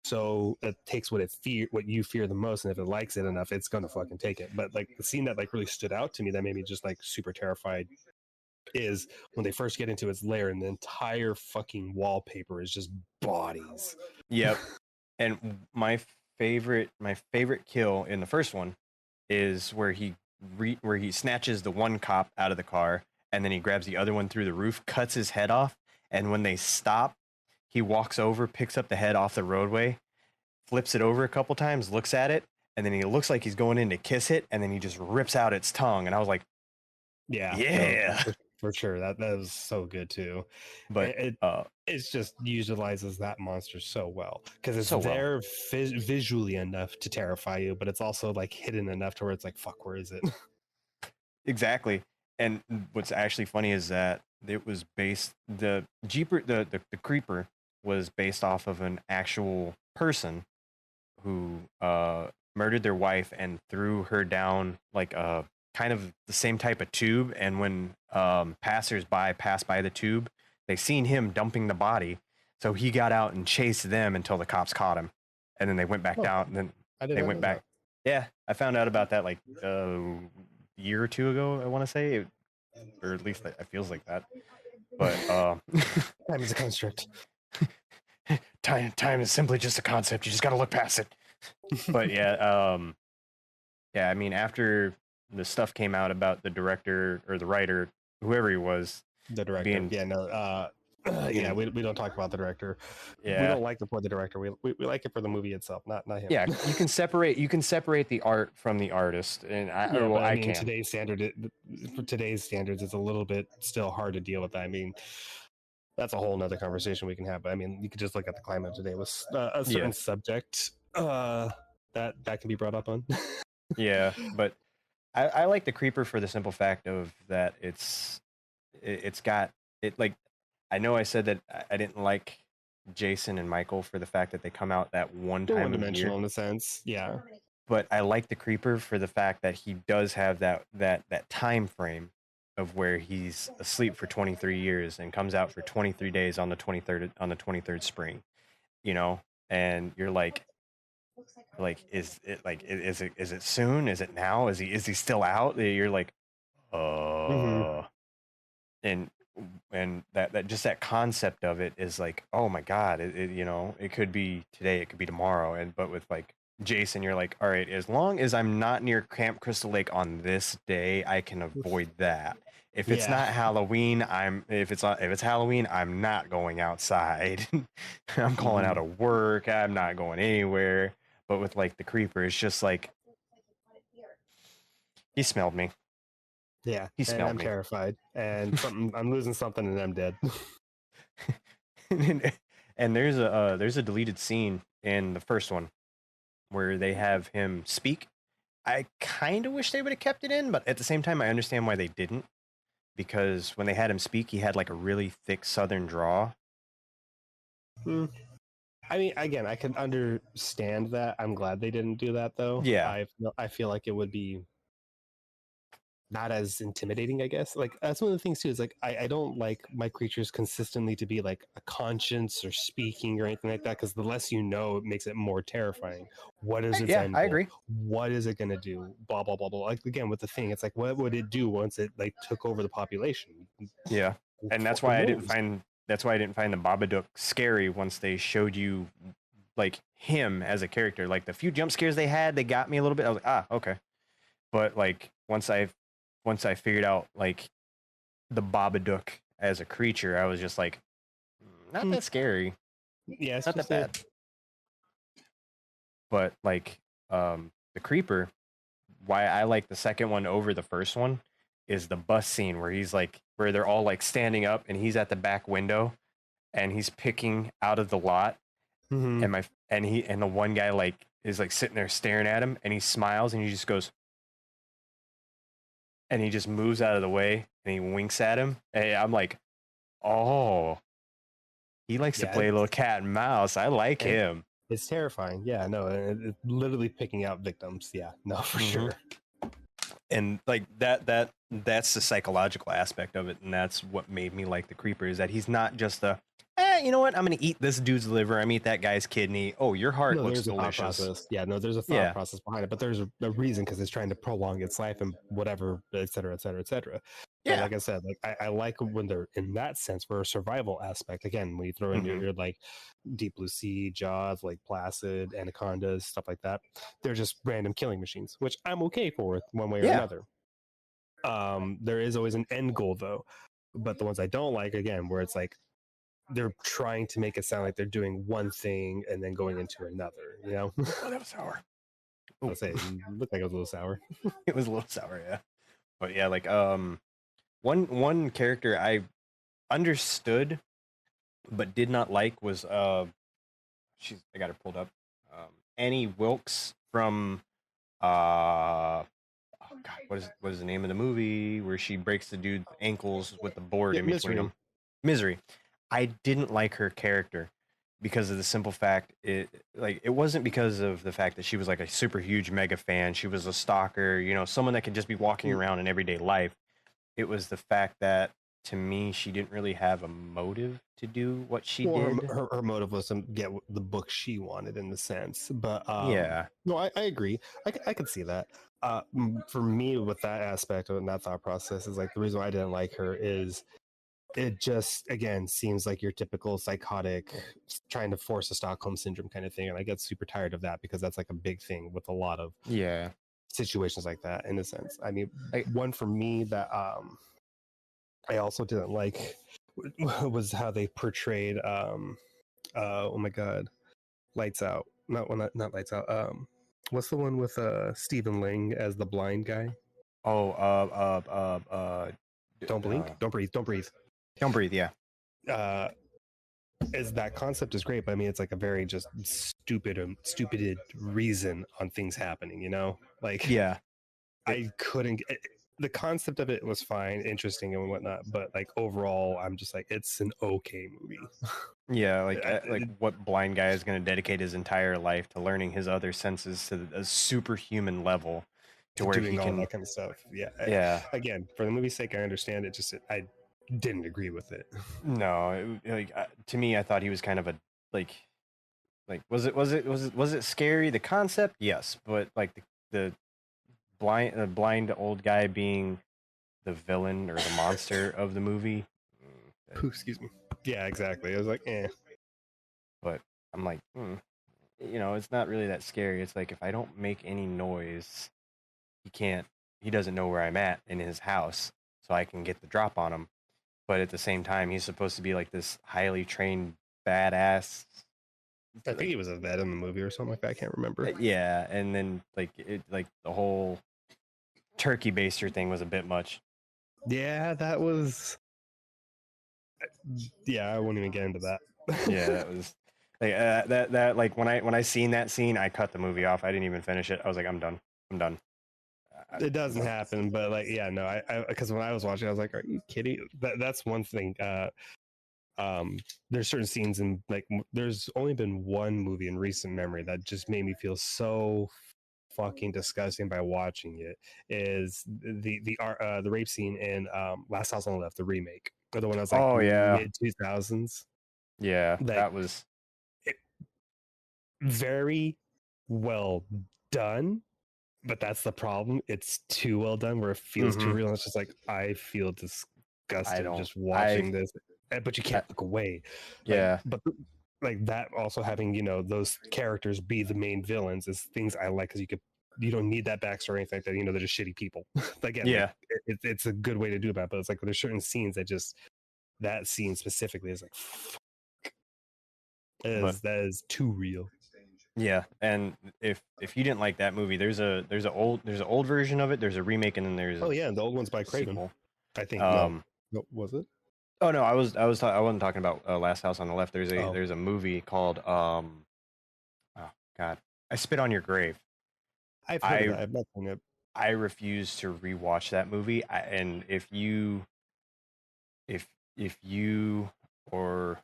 so it takes what you fear the most, and if it likes it enough, it's gonna fucking take it. But like the scene that like really stood out to me that made me just like super terrified is when they first get into its lair and the entire fucking wallpaper is just bodies. yep. And my favorite kill in the first one is where where he snatches the one cop out of the car and then he grabs the other one through the roof, cuts his head off, and when they stop, he walks over, picks up the head off the roadway, flips it over a couple times, looks at it, and then he looks like he's going in to kiss it, and then he just rips out its tongue, and I was like, Yeah, no, yeah. for sure. That was so good too. But It's just utilizes that monster so well because it's so well. there visually enough to terrify you, but it's also like hidden enough to where it's like, fuck, where is it? Exactly. And what's actually funny is that it was based the creeper was based off of an actual person who murdered their wife and threw her down like a kind of the same type of tube, and when passersby passed by the tube, they seen him dumping the body, so he got out and chased them until the cops caught him, and then they went back Oh, down, and then I did they not went know back. that. Yeah, I found out about that like a year or two ago, I want to say or at least it feels like that, but Time is a construct. time is simply just a concept, you just got to look past it. But yeah, yeah, I mean, after the stuff came out about the director or the writer, whoever he was, The director. being Yeah, no. Yeah, we don't talk about the director. We yeah, don't like it for the director. We like it for the movie itself, not him. yeah, you can separate the art from the artist, and Yeah, well, but I I mean, can. for today's standards, it's a little bit still hard to deal with that. I mean, that's a whole nother conversation we can have. But I mean, you could just look at the climate today with a Yeah, certain subject that can be brought up on. yeah, but I like the creeper for the simple fact of that it's got it like I know I said that I didn't like Jason and Michael for the fact that they come out that one They're one time of year, dimensional in a sense. Yeah. but I like the creeper for the fact that he does have that time frame of where he's asleep for 23 years and comes out for 23 days on the 23rd spring, you know, and you're like is it soon? Is it now? Is he still out? You're like, Mm-hmm. uh and that just that concept of it is like, oh my god, you know, it could be today, it could be tomorrow, and but with like Jason, you're like, all right, as long as I'm not near Camp Crystal Lake on this day, I can avoid that. If it's Yeah. not Halloween, if it's Halloween, I'm not going outside. I'm calling Mm-hmm. out of work. I'm not going anywhere. But with like the creeper, it's just like he smelled me. Yeah, He and smelled I'm me. terrified, and I'm losing something, and I'm dead. And there's a deleted scene in the first one where they have him speak. I kind of wish they would have kept it in, but at the same time, I understand why they didn't, because when they had him speak, he had like a really thick Southern draw. Hmm. I mean, again, I can understand that. I'm glad they didn't do that, though. Yeah, I feel like it would be not as intimidating, I guess. Like that's one of the things too. Is like I don't like my creatures consistently to be like a conscience or speaking or anything like that, because the less you know, it makes it more terrifying. What is its yeah, end I goal? agree. What is it going to do? Blah blah blah blah. Like again with the thing, it's like what would it do once it like took over the population? Yeah, Who and fucking knows? that's why I didn't find the Babadook scary once they showed you like him as a character. Like the few jump scares they had, they got me a little bit. I was like, ah, okay. But like once I figured out like the Babadook as a creature, I was just like, not Hmm. that scary, Yeah, it's not that just bad. But like the creeper, why I like the second one over the first one is the bus scene where he's like where they're all like standing up and he's at the back window and he's picking out of the lot mm-hmm. and the one guy like is like sitting there staring at him and he smiles and he just goes and he just moves out of the way and he winks at him and I'm like, oh, he likes to Yeah, play a little cat and mouse. I like it, him. it's terrifying. Yeah, no, it's literally picking out victims. Yeah, no, for Mm-hmm. sure. And like that's the psychological aspect of it, and that's what made me like the creeper is that he's not just a you know what, I'm gonna eat this dude's liver, I'm eat that guy's kidney, oh your heart No, looks there's a thought delicious. process. Yeah, no, there's a thought Yeah, process behind it, but there's a reason because it's trying to prolong its life and whatever, et cetera, et cetera, et cetera. But yeah. like I said, like I like when they're in that sense for a survival aspect. Again, when you throw in Mm-hmm. your like Deep Blue Sea, Jaws, like Placid, Anacondas, stuff like that, they're just random killing machines, which I'm okay for one way or Yeah, another. There is always an end goal though, but the ones I don't like, again, where it's like they're trying to make it sound like they're doing one thing and then going into another, you know. oh that was sour. I'll say it looked like it was a little sour. It was a little sour, yeah. But yeah, like one character I understood but did not like was she's I got her pulled up, Annie Wilkes from oh god, what is the name of the movie where she breaks the dude's ankles with the board Yeah, in between Misery. them? Misery. I didn't like her character because of the simple fact it wasn't because of the fact that she was like a super huge mega fan. She was a stalker, you know, someone that could just be walking around in everyday life. It was the fact that to me she didn't really have a motive to do what she Well, did. her motive was to get the book she wanted in the sense, but Yeah. no, I agree. I could see that. For me, with that aspect and that thought process, is like the reason why I didn't like her is it just again seems like your typical psychotic trying to force a Stockholm syndrome kind of thing, and I get super tired of that because that's like a big thing with a lot of Yeah. situations like that. In a sense, I mean, I, one for me that I also didn't like was how they portrayed oh my god, Lights Out. Not Lights Out. What's the one with Stephen Lang as the blind guy? oh Don't blink, don't breathe, don't breathe. don't breathe, yeah. Uh, is that concept is great, but I mean it's like a very just stupid reason on things happening. You know, like Yeah. It, I couldn't. The concept of it was fine, interesting, and whatnot, but like overall, I'm just like it's an okay movie. yeah, like I, what blind guy is going to dedicate his entire life to learning his other senses to a superhuman level to to where he doing all can that kind of stuff. Yeah. yeah. Again, for the movie's sake, I understand it. Just I didn't agree with it. No, like to me I thought he was kind of a like was it scary the concept? Yes, but like the blind old guy being the villain or the monster of the movie. Excuse me. Yeah, exactly. I was like, eh. But I'm like, you know, it's not really that scary. It's like if I don't make any noise, he can't. He doesn't know where I'm at in his house, so I can get the drop on him. But at the same time, he's supposed to be like this highly trained badass. I think Like, he was a vet in the movie or something like that. I can't remember. yeah, and then like the whole turkey baster thing was a bit much. Yeah, that was. Yeah, I won't even get into that. Yeah, that was like that like when I seen that scene, I cut the movie off. I didn't even finish it. I was like, I'm done. I'm done. It I'm doesn't done. happen, but like, yeah, no, I because when I was watching, I was like, "Are you kidding?" That's one thing. Um, there's certain scenes in like, there's only been one movie in recent memory that just made me feel so fucking disgusting by watching it. Is the rape scene in Last House on the Left, the remake, or the one that was like Oh yeah, mid 2000s. yeah. Like, That was. it, very well done, but that's the problem. It's too well done where it feels too Mm-hmm. real. And it's just like, I feel I disgusted don't. just watching this, but you I can't look away. Like, yeah. but like that also having, those characters be the main villains is things I like, because you don't need that backstory or anything like that. They're just shitty people. Again, like Yeah. it's a good way to do that, but it's like there's certain scenes that just, that scene specifically is like, But that is too real. yeah, and if you didn't like that movie, there's an old version of it. There's a remake, and then there's Oh a yeah, the old one's by Craven, sequel. I think. No, Um. no, was it? Oh no, I wasn't talking about Last House on the Left. Oh, There's a movie called oh God, I Spit on Your Grave. I've heard of I that. I've not seen it. I refuse to rewatch that movie. And if if you or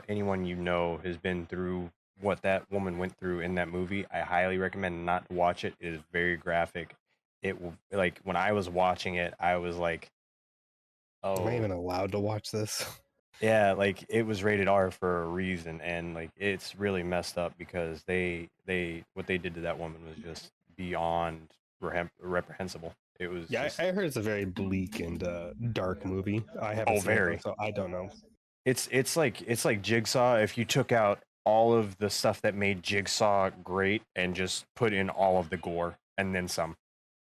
anyone you know has been through what that woman went through in that movie, I highly recommend not to watch it. It is very graphic. It will, like, when I was watching it, I was like, Am I oh even allowed to watch this? yeah, like it was rated R for a reason, and like it's really messed up because they what they did to that woman was just beyond reprehensible. It was Yeah, just I heard it's a very bleak and dark movie. I haven't oh seen it though, very. so I don't know. It's like Jigsaw if you took out all of the stuff that made Jigsaw great and just put in all of the gore and then some.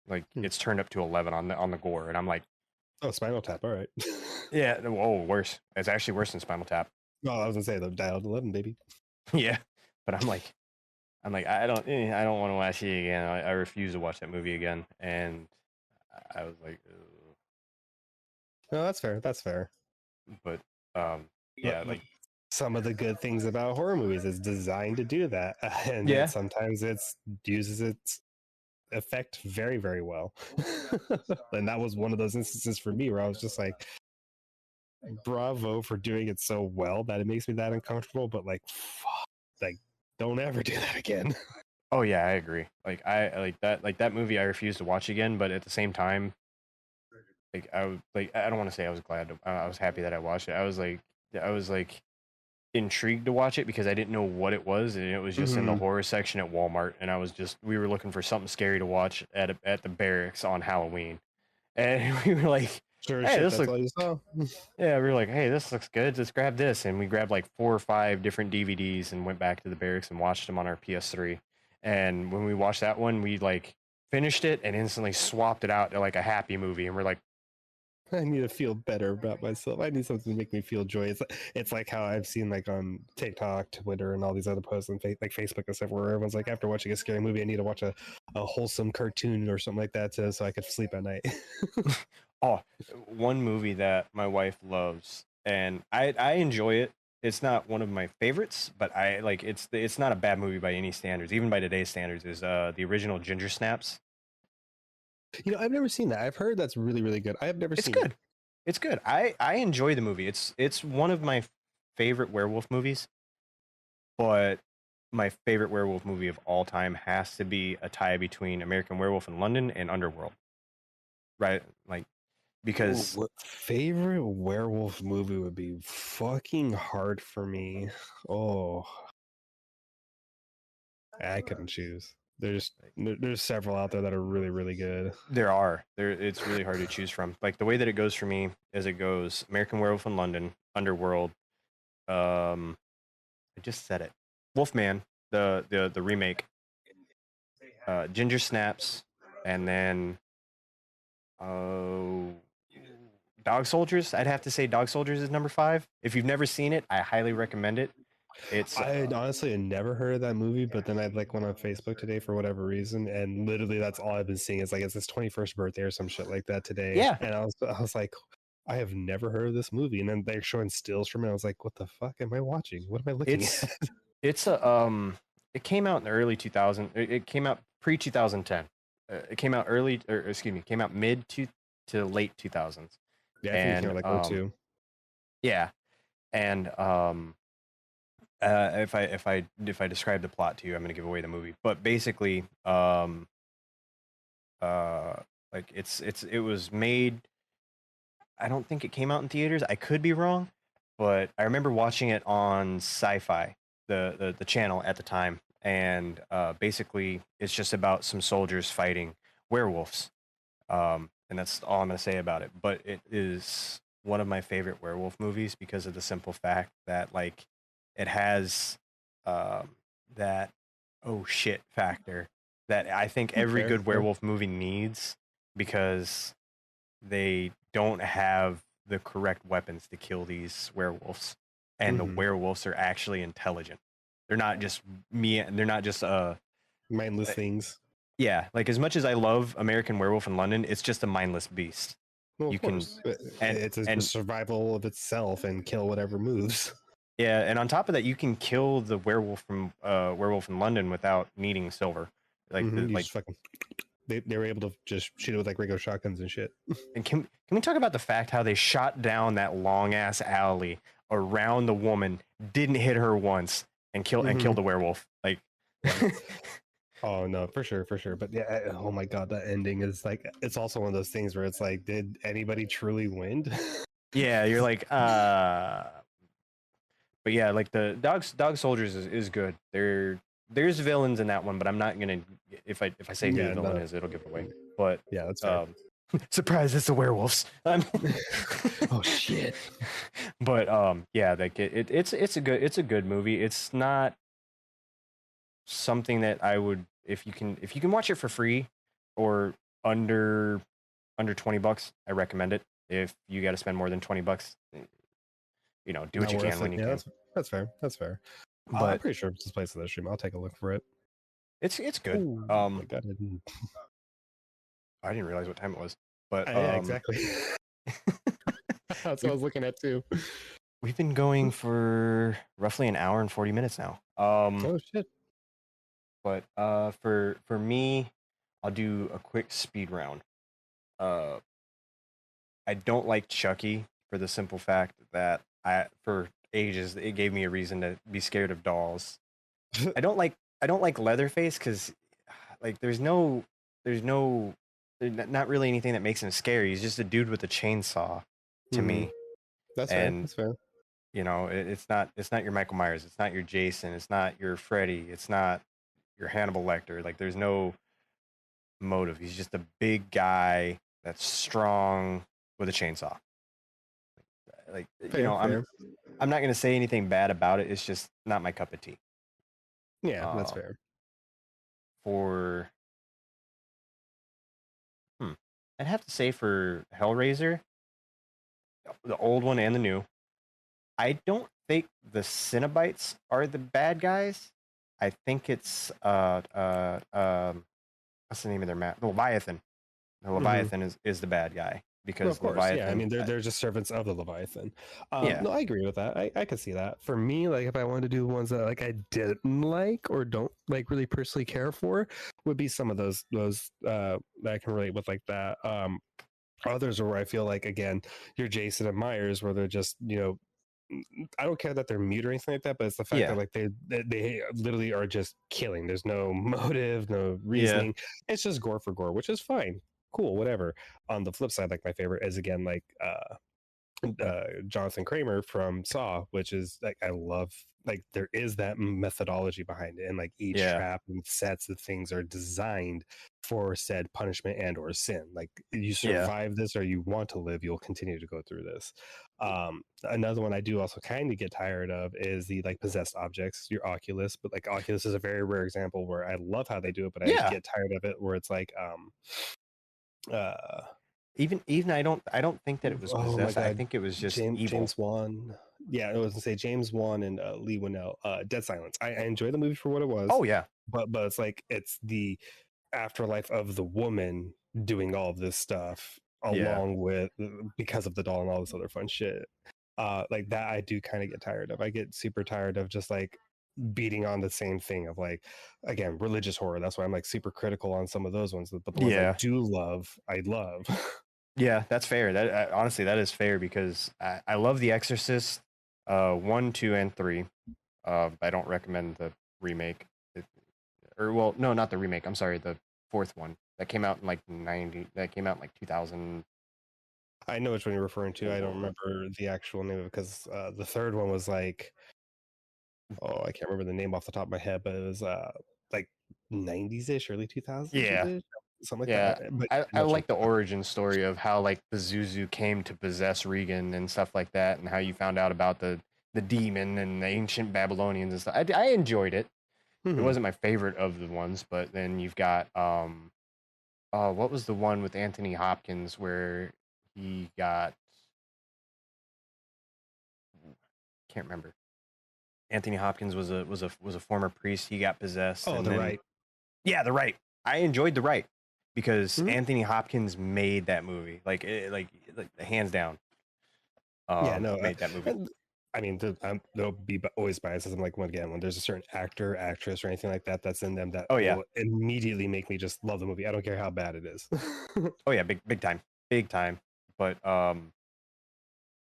Like Hmm. it's turned up to 11 on the gore, and I'm like, Oh, Spinal Tap. All right. yeah, oh worse. It's actually worse than Spinal Tap. Well, I was gonna say the Dialed 11, baby. Yeah, but I'm like, I don't want to watch it again. I refuse to watch that movie again. And I was like, ugh. No, that's fair. That's fair. But But yeah, like some of the good things about horror movies is designed to do that, and it yeah, sometimes uses its effect very, very well. And that was one of those instances for me where I was just like, bravo for doing it so well that it makes me that uncomfortable, but like, fuck, like, don't ever do that again. oh yeah, I agree. Like that movie, I refuse to watch again. But at the same time, like I don't want to say I was glad. I was happy that I watched it. I was like intrigued to watch it because I didn't know what it was, and it was just in the Mm-hmm. horror section at Walmart, and we were looking for something scary to watch at the barracks on Halloween, and we were like, Sure as hey, shit, this that's looks all you saw. yeah, we were like, hey, this looks good. Let's grab this. And we grabbed like 4 or 5 different DVDs and went back to the barracks and watched them on our PS3. And when we watched that one, we like finished it and instantly swapped it out to like a happy movie. And we're like, I need to feel better about myself. I need something to make me feel joy. It's like how I've seen like on TikTok, Twitter, and all these other posts on like Facebook and stuff, where everyone's like, after watching a scary movie, I need to watch a wholesome cartoon or something like that so I could sleep at night. oh, one movie that my wife loves and I enjoy it. It's not one of my favorites, but I like it's not a bad movie by any standards, even by today's standards, is the original Ginger Snaps. I've never seen that. I've heard that's really, really good. I have never It's seen it. good. It's good. I enjoy the movie. It's one of my favorite werewolf movies, but my favorite werewolf movie of all time has to be a tie between American Werewolf in London and Underworld. Right? Like Ooh, because what favorite werewolf movie would be fucking hard for me? Oh, I couldn't choose. There's several out there that are really, really good. there it's really hard to choose from. Like the way that it goes for me is it goes American Werewolf in London, Underworld, I just said it. Wolfman, the remake, Ginger Snaps, and then oh, Dog Soldiers. I'd have to say Dog Soldiers is number 5. If you've never seen it, I highly recommend it. It's I honestly had never heard of that movie, but then I like went on Facebook today for whatever reason, and literally that's all I've been seeing. It's like it's his 21st birthday or some shit like that today, yeah, and I was like, I have never heard of this movie, and then they're showing stills from it. I was like, what the fuck am I watching? What am I looking it's at? it's a it came out in the early 2000. It came out pre 2010. It came out early, or excuse me, came out mid to late 2000s. Yeah, I think it came And out like 02. yeah, and if I describe the plot to you, I'm going to give away the movie. But basically, uh, like it was made. I don't think it came out in theaters. I could be wrong, but I remember watching it on Sci-Fi, the channel at the time, and basically it's just about some soldiers fighting werewolves, and that's all I'm gonna say about it. But it is one of my favorite werewolf movies because of the simple fact that like it has um, that oh shit factor that I think every Fair, good fair. werewolf movie needs because they don't have the correct weapons to kill these werewolves, and the Mm-hmm. werewolves are actually intelligent. They're not just me. They're not just Mindless things. yeah. Like as much as I love American Werewolf in London, it's just a mindless beast. Well, You of can course, and it's a and survival of itself and kill whatever moves. yeah, and on top of that, you can kill the werewolf from Werewolf in London without needing silver. Like Mm-hmm. the You like just fucking they were able to just shoot it with like regular shotguns and shit. And can we talk about the fact how they shot down that long ass alley around the woman, didn't hit her once, and Mm-hmm. killed the werewolf? Like, Yeah. Oh no, for sure, for sure. But yeah, oh my god, that ending is like it's also one of those things where it's like, did anybody truly win? yeah, you're like, but yeah, like the dog soldiers is good. There's villains in that one, but I'm not gonna if I say who the Yeah, villain no. is, it'll give it away. But Yeah, that's fair. surprise, it's the werewolves. Oh shit. But yeah, like it's a good movie. It's not something that I would if you can watch it for free or under $20, I recommend it. If you got to spend more than $20, do what Not you can worth it. when you Yeah, can. that's fair. That's fair. I'm But pretty sure it's displayed on the stream. I'll take a look for it. it's good. Oh my god. I didn't realize what time it was, but Yeah, exactly. That's what I we was looking at too. we've been going for roughly an hour and 40 minutes now. Oh shit. But for me, I'll do a quick speed round. Uh, I don't like Chucky for the simple fact that for ages it gave me a reason to be scared of dolls. I don't like Leatherface because like there's no not really anything that makes him scary. He's just a dude with a chainsaw to Mm-hmm. me, That's fair. and That's fair. it's not your Michael Myers, it's not your Jason, it's not your Freddy, it's not your Hannibal Lecter. Like there's no motive. He's just a big guy that's strong with a chainsaw. Like Fair, fair. I'm not gonna say anything bad about it. It's just not my cup of tea. Yeah, that's Uh, fair. for I'd have to say for Hellraiser, the old one and the new. I don't think the Cenobites are the bad guys. I think it's what's the name of their map? The Leviathan. The Mm-hmm. Leviathan is the bad guy No, of because course. Yeah, I Leviathan. mean they're just servants of the Leviathan. Yeah, No, I agree with that. I could see that. For me, like if I wanted to do ones that like I didn't like or don't like really personally care for, would be some of those that I can relate with like that. Others are where I feel like again, you're Jason and Myers, where they're just I don't care that they're mute or anything like that, but it's the fact that yeah, like they literally are just killing. There's no motive, no yeah, reasoning. It's just gore for gore, which is fine, cool, whatever. On the flip side, like my favorite is again like Jonathan Kramer from Saw, which is like I love like there is that methodology behind it, and like each yeah, trap and sets of things are designed for said punishment and or sin. Like you yeah, survive this or you want to live, you'll continue to go through this. Another one I do also kind of get tired of is the like possessed objects, your Oculus, but like Oculus is a very rare example where I love how they do it, but I yeah. get tired of it where it's like uh Even I don't think that it was oh my possessed. I god, think it was just James evil. Wan. Yeah, I was gonna say James Wan and Lee Winnell. Dead Silence. I enjoyed the movie for what it was, Oh yeah, but it's like it's the afterlife of the woman doing all of this stuff yeah, along with because of the doll and all this other fun shit. Like that, I do kind of get tired of. I get super tired of just like beating on the same thing of like again religious horror. That's why I'm like super critical on some of those ones, but the ones I yeah, do love, I love. yeah. That's fair. That honestly, that is fair because I love The Exorcist, 1, 2, and 3. I don't recommend the remake. It, or well, no, not the remake. I'm sorry, the fourth one that came out in like 90. That came out in like 2000. I know which one you're referring to. I don't remember the actual name of it because the third one was like, oh, I can't remember the name off the top of my head, but it was like 90s ish, early 2000s Yeah, ish, something like yeah. that. But I, I know I which one like the you're talking origin story of how like the Zuzu came to possess Regan and stuff like that, and how you found out about the demon and the ancient Babylonians and stuff. I enjoyed it. about. It Hmm. wasn't my favorite of the ones, but then you've got what was the one with Anthony Hopkins where he got, can't remember. Anthony Hopkins was a former priest. He got possessed, Oh, and the then right. yeah, The Right. I enjoyed The Right because Mhm. Anthony Hopkins made that movie like hands down. Yeah, no. Made that movie. And, I mean, there'll be always biases. I'm like, when there's a certain actor, actress, or anything like that that's in them that Oh yeah, will immediately make me just love the movie. I don't care how bad it is. oh yeah, big time, big time. But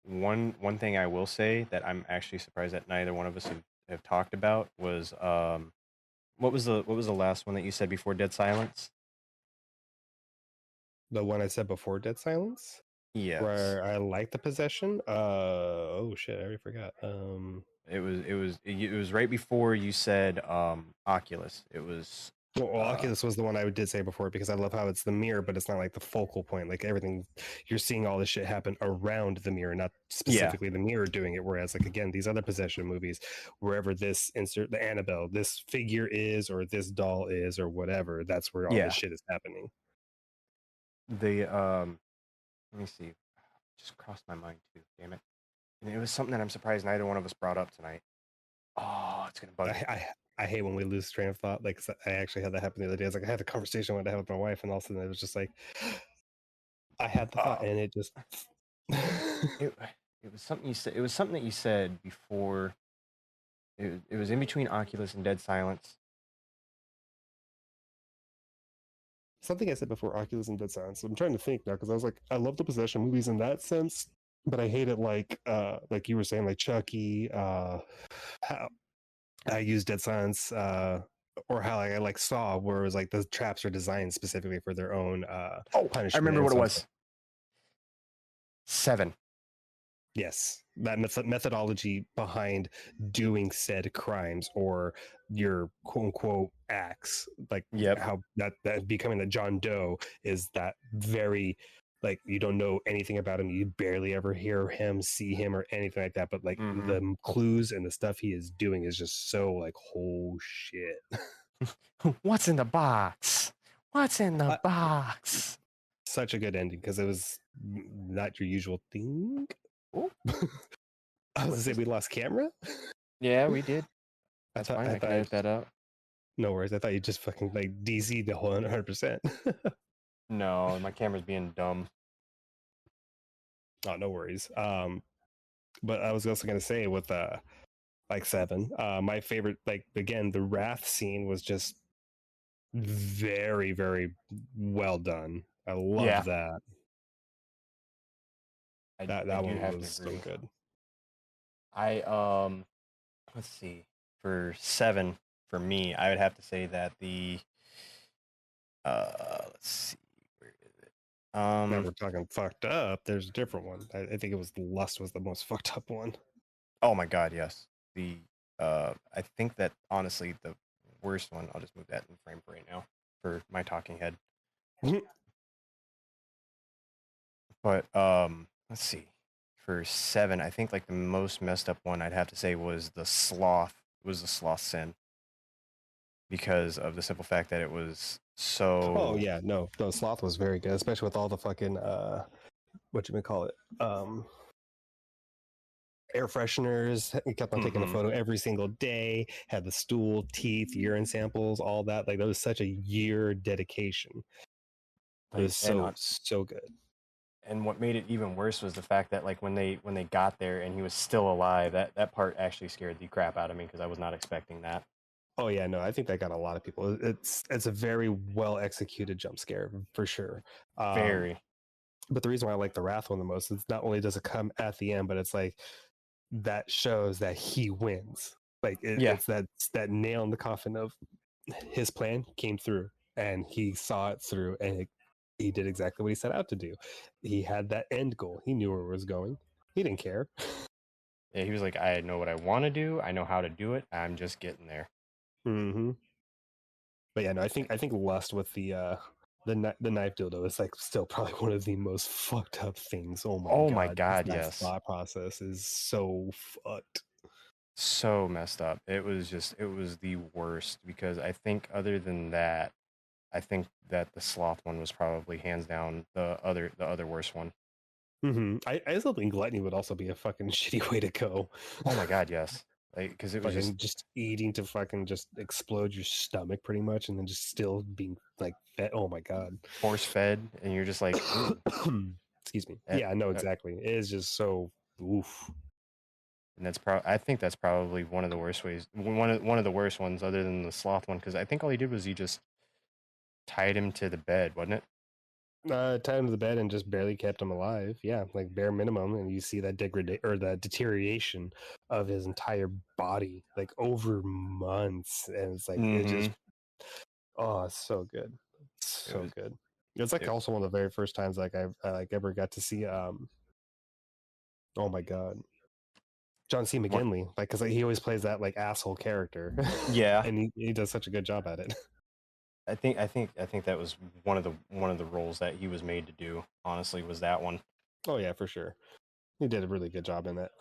one thing I will say that I'm actually surprised that neither one of us have talked about was what was the last one that you said before Dead Silence? The one I said before, Dead Silence, Yes. where I like the possession. Oh shit, I already forgot. It was right before you said Oculus. It was Well, uh Oculus was the one I did say before because I love how it's the mirror, but it's not like the focal point. Like everything, you're seeing all this shit happen around the mirror, not yeah, specifically the mirror doing it. Whereas, like again, these other possession movies, wherever this insert the Annabelle, this figure is, or this doll is, or whatever, that's where all this yeah. shit is happening. The let me see. Just crossed my mind too. Damn it. And it was something that I'm surprised neither one of us brought up tonight. Oh, it's gonna I, bug me. I I hate when we lose train of thought. Like I actually had that happen the other day. It's like I had a conversation I wanted to have with my wife, and all of a sudden it was just like I had the thought, Oh, and it just it it was something you said. It was something that you said before. It was in between Oculus and Dead Silence. something I said before Oculus and Dead Silence. I'm trying to think now because I was like, I love the possession movies in that sense, but I hate it like you were saying, like Chucky, how I use Dead Silence, or how I like Saw, where it was like the traps are designed specifically for their own Oh, I punishment remember and what it stuff. was. 7. Yes, that methodology behind doing said crimes or your quote unquote acts, like Yep. how that becoming the John Doe is that very like you don't know anything about him, you barely ever hear him, see him, or anything like that. But like Mm-hmm. the clues and the stuff he is doing is just so like oh shit. What's in the box? What's in the Uh, box? Such a good ending because it was not your usual thing. Oh, I was what's gonna say this? we lost camera. Yeah, we did. I That's thought fine. I I can thought edit that out. No worries. I thought you just fucking like DZ the whole 100%. No, my camera's being dumb. Oh, no worries. But I was also gonna say with like seven, my favorite, like again, the wrath scene was just very well done. I Yeah, love that. I That do one have to was so agree. good. I let's see. For 7, for me, I would have to say that the let's see, where is it? Now we're talking fucked up. There's a different one. I think it was Lust was the most fucked up one. Oh my god, yes. The I think that honestly the worst one. I'll just move that in frame for right now for my talking head. But let's see. For 7, I think like the most messed up one I'd have to say was the sloth. Was the sloth sin because of the simple fact that it was Oh so yeah, no, Sloth was very good, especially with all the fucking what you may call it, air fresheners. He kept on taking a Mm-hmm. photo every single day. Had the stool, teeth, urine samples, all that. Like that was such a year dedication. It Like was so good. and what made it even worse was the fact that like when they got there and he was still alive, that part actually scared the crap out of me because I was not expecting that. Oh yeah, no, I think that got a lot of people. It's a very well executed jump scare for sure. Um, Very. but the reason why I like the Wrath one the most is not only does it come at the end, but it's like that shows that he wins. Like Yeah. it's that nail in the coffin of his plan came through, and he saw it through, and he did exactly what he set out to do. He had that end goal. He knew where it was going. He didn't care. Yeah, he was like, I know what I want to do. I know how to do it. I'm just getting there. Mm-hmm. But yeah, no, I think Lust with the knife dildo is like still probably one of the most fucked up things. Oh my Oh my god, god, that yes. thought process is so fucked. So messed up. It was the worst because I think other than that, I think that the sloth one was probably hands down the other worst one. I still think gluttony would also be a fucking shitty way to go. Oh my god, yes. Like because it was just Fucking just eating to fucking just explode your stomach pretty much, and then just still being like fed. Oh my god. force fed, and you're just like, ooh, Excuse me. that, Yeah, no, exactly. It is just so oof. and that's I think that's probably one of the worst ways, one of the worst ones, other than the sloth one, because I think all he did was he just tied him to the bed, wasn't it? Tied him to the bed and just barely kept him alive. Yeah, like bare minimum, and you see that that deterioration of his entire body, like over months, and it's like it Mm-hmm. just oh, it's so good, It so was good. It's like it. also one of the very first times like I like ever got to see oh my god, John C. What? McGinley, like because like, he always plays that like asshole character, Yeah, and he does such a good job at it. I think that was one of the roles that he was made to do. Honestly, was that one. Oh yeah, for sure, he did a really good job in it.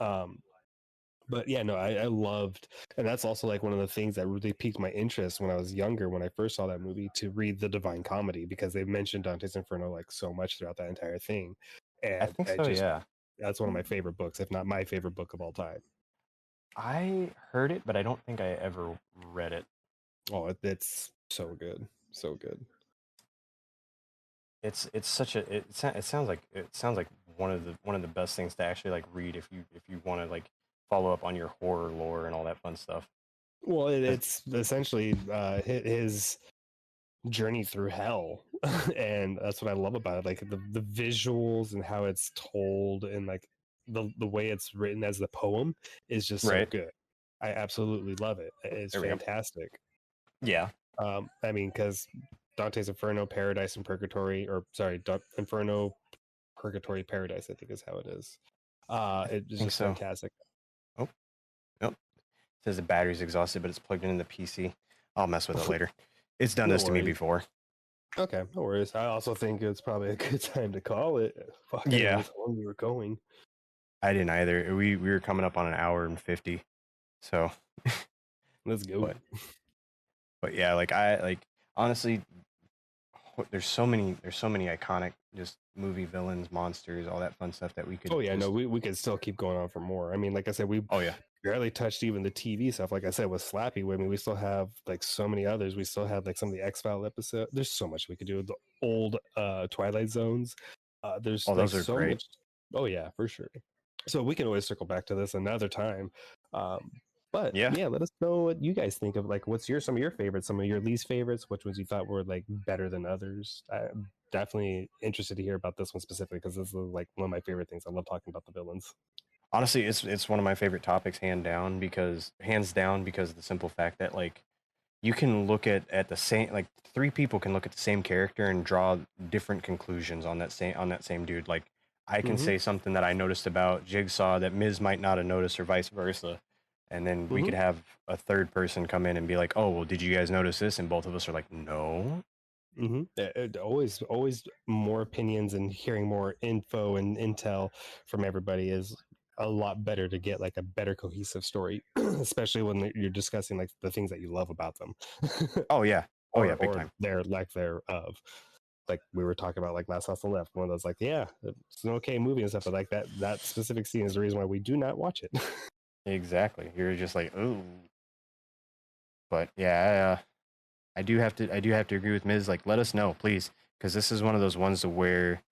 But yeah, no, I loved, and that's also like one of the things that really piqued my interest when I was younger, when I first saw that movie, to read the Divine Comedy because they mentioned Dante's Inferno like so much throughout that entire thing, I and think I so. just Yeah, that's one of my favorite books, if not my favorite book of all time. I heard it, but I don't think I ever read it. Oh, it's so good, so good. It's such a it sounds like one of the best things to actually like read if you want to like follow up on your horror lore and all that fun stuff. Well, 'Cause- it's essentially his journey through hell, and that's what I love about it. Like the visuals and how it's told, and like the way it's written as the poem is just so right. good. I absolutely love it. It's There we go. fantastic. Yeah. I mean, because Dante's Inferno, Paradise and Purgatory, or sorry, Inferno, Purgatory, Paradise, I think is how it is. I It is think just so. fantastic. Oh, nope. It says the battery's exhausted, but it's plugged into the PC. I'll mess with it later. It's done No this to me worries. before. Okay, no worries. I also think it's probably a good time to call it. Fuck, I didn't Yeah, realize how long we were going. I didn't either. We were coming up on an hour and 50. So, Let's go. but yeah, like I like honestly, there's so many iconic just movie villains, monsters, all that fun stuff that we could Oh yeah, no, just. we could still keep going on for more. I mean, like I said, we Oh yeah. barely touched even the TV stuff. Like I said, with Slappy, I mean, we still have like so many others. We still have like some of the X-File episodes. There's so much we could do. The old Twilight Zones. There's Oh, like those are so great. much. Oh yeah, for sure. So we can always circle back to this another time. Um, but Yeah. yeah, let us know what you guys think of like what's some of your favorites, some of your least favorites, which ones you thought were like better than others. I'm definitely interested to hear about this one specifically because this is like one of my favorite things. I love talking about the villains. Honestly, it's one of my favorite topics, hands down because of the simple fact that like you can look at the same like three people can look at the same character and draw different conclusions on that same dude. Like I can Mm-hmm. say something that I noticed about Jigsaw that Miz might not have noticed, or vice versa. And then we Mm-hmm. could have a third person come in and be like, "Oh, well, did you guys notice this?" And both of us are like, "No." Always more opinions and hearing more info and intel from everybody is a lot better to get like a better cohesive story, especially when you're discussing like the things that you love about them, Oh yeah, oh yeah, big or time. their lack thereof. like we were talking about, like Last House on the Left, one of those like, yeah, it's an okay movie and stuff, but like that specific scene is the reason why we do not watch it. Exactly. You're just like, ooh. But yeah, I do have to agree with Ms. Like, let us know, please, because this is one of those ones to where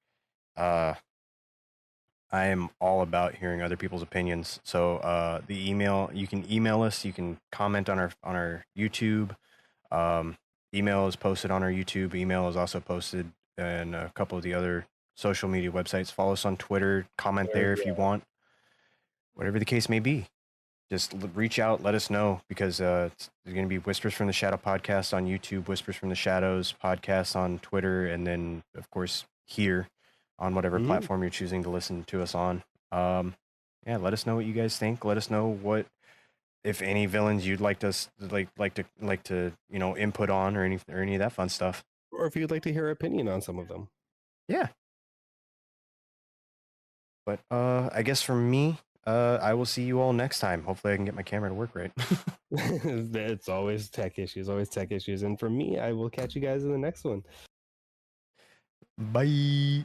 uh, I am all about hearing other people's opinions. So the email, you can email us, you can comment on our YouTube. Um, email is posted on our YouTube. Email is also posted in a couple of the other social media websites. Follow us on Twitter. Comment there if you want. Whatever the case may be, just reach out. Let us know because there's going to be Whispers from the Shadow podcast on YouTube, Whispers from the Shadows podcast on Twitter, and then of course here on whatever platform you're choosing to listen to us on. Um, yeah, let us know what you guys think. Let us know what, if any, villains you'd like us like to input on, or any of that fun stuff. Or if you'd like to hear our opinion on some of them. Yeah. But I guess for me, I will see you all next time. Hopefully I can get my camera to work right. It's always tech issues, always tech issues. And for me, I will catch you guys in the next one. Bye.